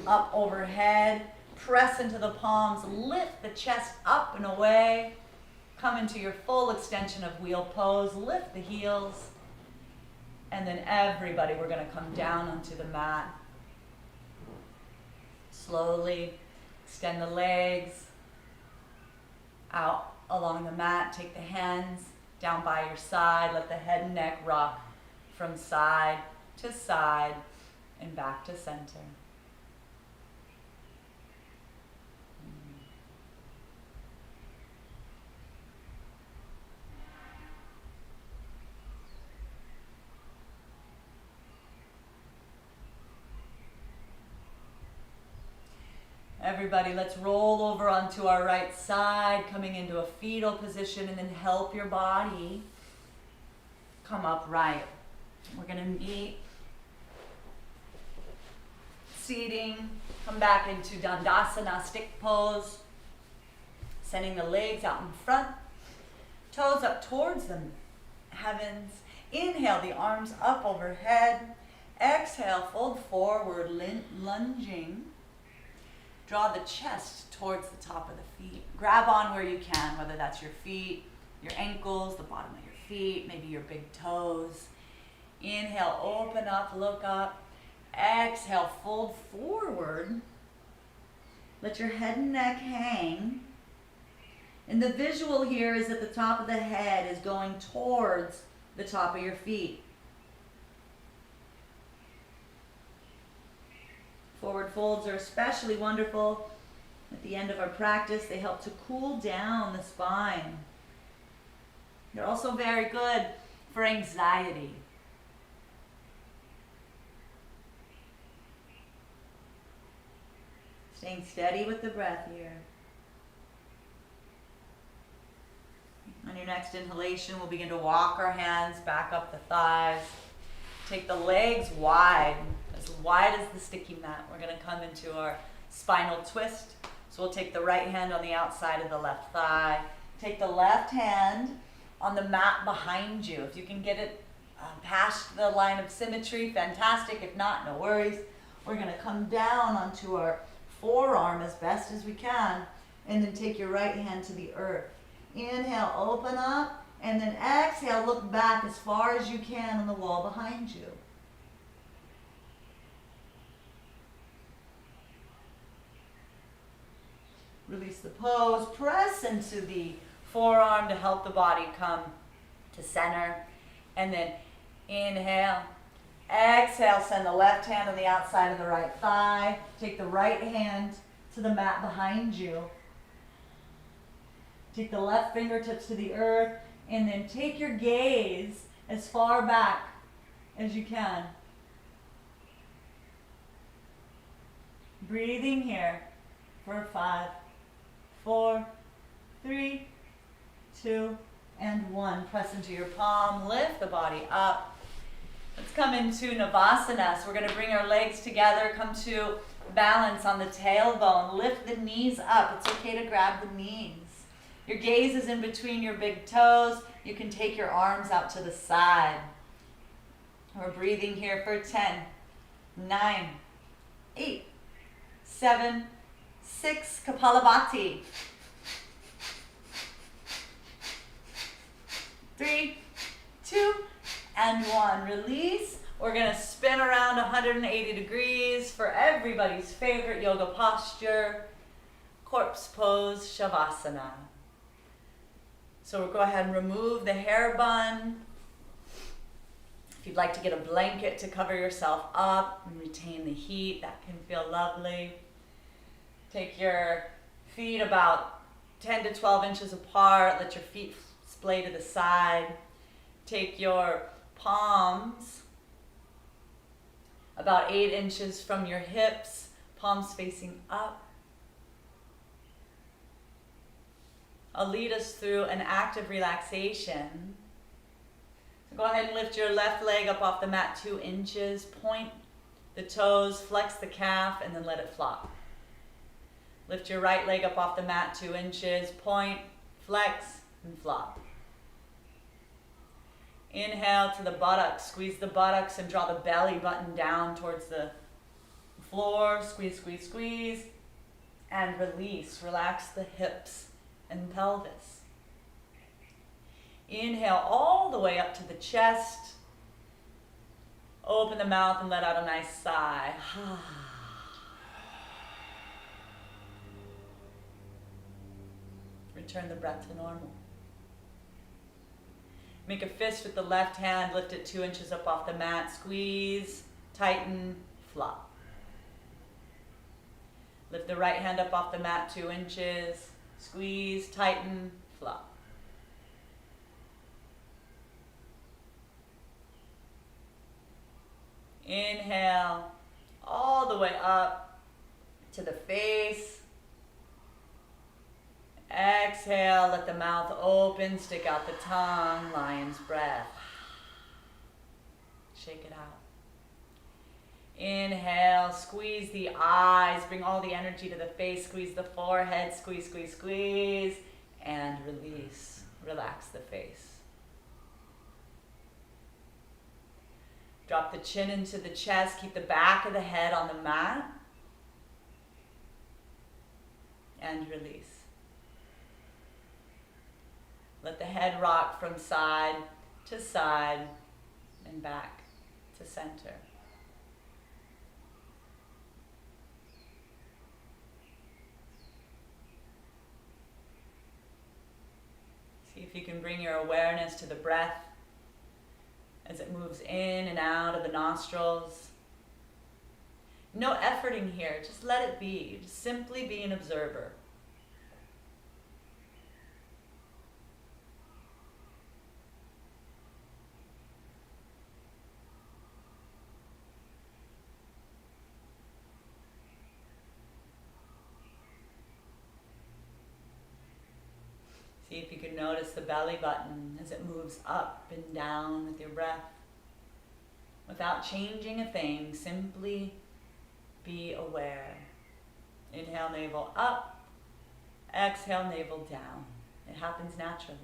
up overhead, press into the palms, lift the chest up and away. Come into your full extension of wheel pose, lift the heels, and then everybody, we're going to come down onto the mat. Slowly extend the legs out along the mat. Take the hands down by your side. Let the head and neck rock from side to side and back to center. Everybody, let's roll over onto our right side, coming into a fetal position, and then help your body come upright. We're gonna meet, seating, come back into Dandasana, stick pose, sending the legs out in front, toes up towards the heavens. Inhale, the arms up overhead. Exhale, fold forward, lunging. Draw the chest towards the top of the feet. Grab on where you can, whether that's your feet, your ankles, the bottom of your feet, maybe your big toes. Inhale, open up, look up. Exhale, fold forward. Let your head and neck hang. And the visual here is that the top of the head is going towards the top of your feet. Forward folds are especially wonderful at the end of our practice. They help to cool down the spine. They're also very good for anxiety. Staying steady with the breath here. On your next inhalation, we'll begin to walk our hands back up the thighs. Take the legs wide as the sticky mat. We're going to come into our spinal twist. So we'll take the right hand on the outside of the left thigh. Take the left hand on the mat behind you. If you can get it past the line of symmetry, fantastic. If not, no worries. We're going to come down onto our forearm as best as we can, and then take your right hand to the earth. Inhale, open up, and then exhale, look back as far as you can on the wall behind you. Release the pose, press into the forearm to help the body come to center, and then inhale, exhale, send the left hand on the outside of the right thigh, take the right hand to the mat behind you. Take the left fingertips to the earth, and then take your gaze as far back as you can. Breathing here for 5, 4, 3, 2, and 1. Press into your palm, lift the body up. Let's come into Navasana. So we're going to bring our legs together, come to balance on the tailbone, lift the knees up. It's okay to grab the knees. Your gaze is in between your big toes. You can take your arms out to the side. We're breathing here for 10, 9, 8, 7, 6, Kapalabhati. 3, 2, and 1. Release. We're going to spin around 180 degrees for everybody's favorite yoga posture, corpse pose, Shavasana. So we'll go ahead and remove the hair bun. If you'd like to get a blanket to cover yourself up and retain the heat, that can feel lovely. Take your feet about 10 to 12 inches apart. Let your feet splay to the side. Take your palms about 8 inches from your hips, palms facing up. I'll lead us through an active relaxation. So go ahead and lift your left leg up off the mat 2 inches. Point the toes, flex the calf, and then let it flop. Lift your right leg up off the mat 2 inches. Point, flex, and flop. Inhale to the buttocks. Squeeze the buttocks and draw the belly button down towards the floor. Squeeze, squeeze, squeeze. And release. Relax the hips and pelvis. Inhale all the way up to the chest. Open the mouth and let out a nice sigh. Return the breath to normal. Make a fist with the left hand, lift it 2 inches up off the mat, squeeze, tighten, flop. Lift the right hand up off the mat 2 inches, squeeze, tighten, flop. Inhale all the way up to the face, Exhale, let the mouth open, stick out the tongue, lion's breath. Shake it out. Inhale, squeeze the eyes, bring all the energy to the face, squeeze the forehead, squeeze, squeeze, squeeze, and release. Relax the face. Drop the chin into the chest, keep the back of the head on the mat, and release. Let the head rock from side to side and back to center. See if you can bring your awareness to the breath as it moves in and out of the nostrils. No efforting here, just let it be. Just simply be an observer. See if you can notice the belly button as it moves up and down with your breath. Without changing a thing, simply be aware. Inhale, navel up. Exhale, navel down. It happens naturally.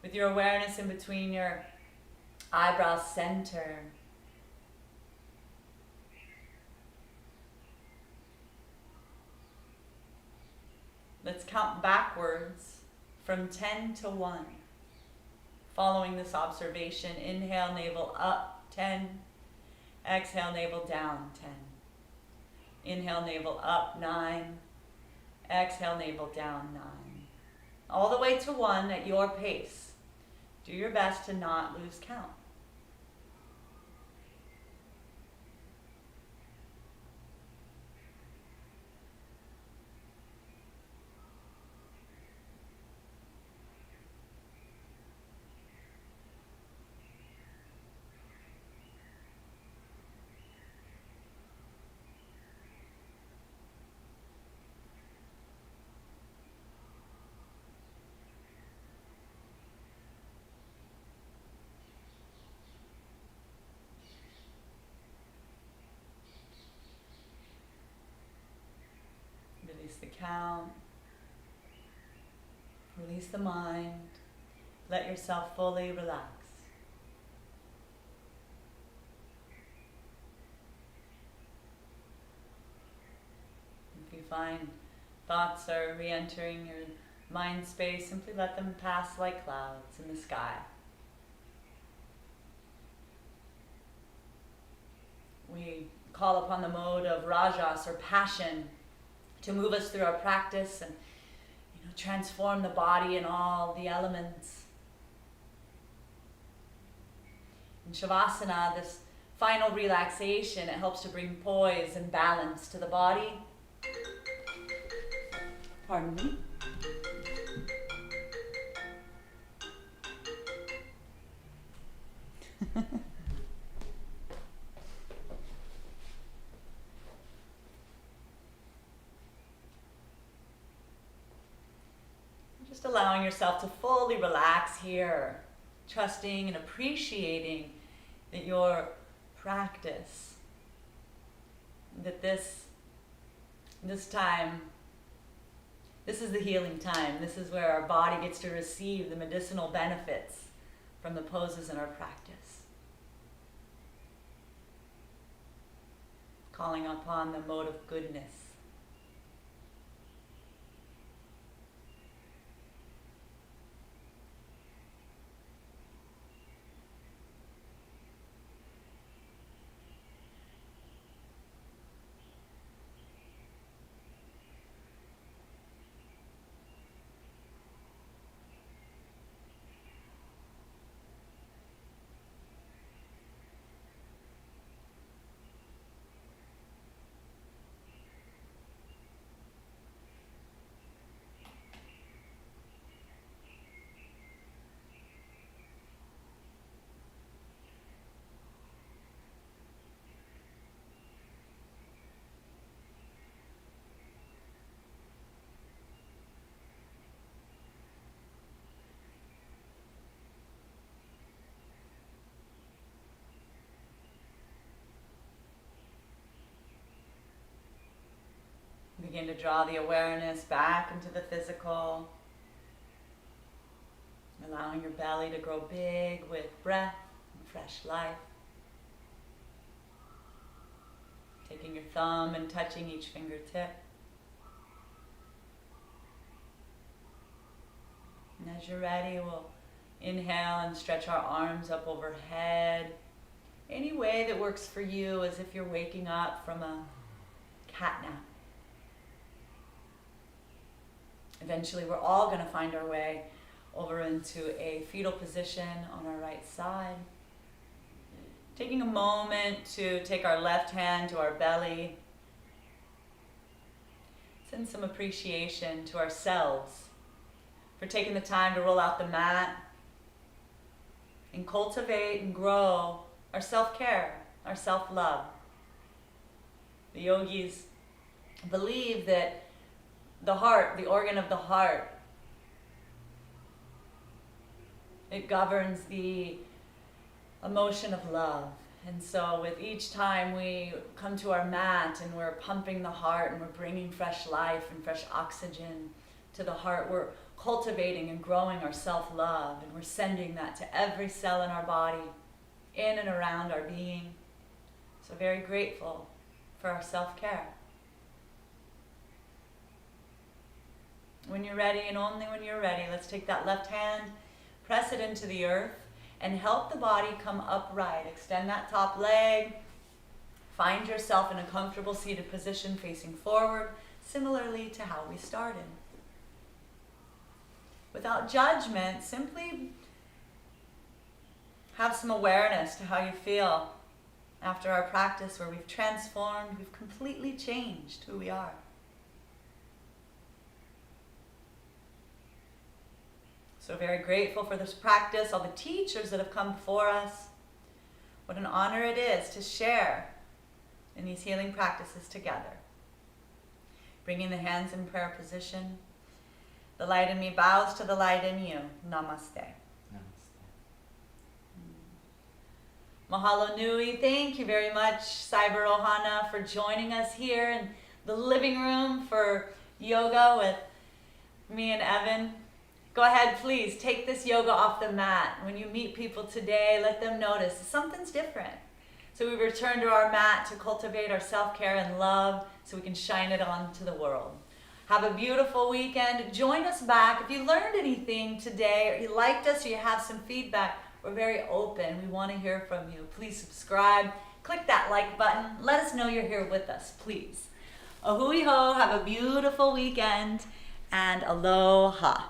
With your awareness in between your eyebrow center, let's count backwards from 10 to 1. Following this observation, inhale, navel up, 10. Exhale, navel down, 10. Inhale, navel up, 9. Exhale, navel down, 9. All the way to 1 at your pace. Do your best to not lose count. Release the count. Release the mind. Let yourself fully relax. If you find thoughts are re-entering your mind space, simply let them pass like clouds in the sky. We call upon the mode of rajas or passion to move us through our practice and transform the body and all the elements. In Shavasana, this final relaxation, it helps to bring poise and balance to the body. Pardon me. Just allowing yourself to fully relax here, trusting and appreciating that your practice, that this time, this is the healing time. This is where our body gets to receive the medicinal benefits from the poses in our practice. Calling upon the mode of goodness. Begin to draw the awareness back into the physical, allowing your belly to grow big with breath and fresh life. Taking your thumb and touching each fingertip. And as you're ready, we'll inhale and stretch our arms up overhead. Any way that works for you, as if you're waking up from a cat nap. Eventually, we're all going to find our way over into a fetal position on our right side. Taking a moment to take our left hand to our belly. Send some appreciation to ourselves for taking the time to roll out the mat and cultivate and grow our self-care, our self-love. The yogis believe that the heart, the organ of the heart, it governs the emotion of love. And so with each time we come to our mat and we're pumping the heart and we're bringing fresh life and fresh oxygen to the heart, we're cultivating and growing our self-love, and we're sending that to every cell in our body, in and around our being. So very grateful for our self-care. When you're ready, and only when you're ready, let's take that left hand, press it into the earth, and help the body come upright. Extend that top leg. Find yourself in a comfortable seated position facing forward, similarly to how we started. Without judgment, simply have some awareness to how you feel after our practice, where we've transformed, we've completely changed who we are. So very grateful for this practice, all the teachers that have come before us. What an honor it is to share in these healing practices together. Bringing the hands in prayer position. The light in me bows to the light in you. Namaste. Mahalo nui. Thank you very much, Cyber Ohana, for joining us here in the living room for yoga with me and Evan. Go ahead, please, take this yoga off the mat. When you meet people today, let them notice something's different. So we return to our mat to cultivate our self-care and love so we can shine it on to the world. Have a beautiful weekend. Join us back. If you learned anything today, or you liked us, or you have some feedback, we're very open. We want to hear from you. Please subscribe. Click that like button. Let us know you're here with us, please. Ahui ho. Have a beautiful weekend, and aloha.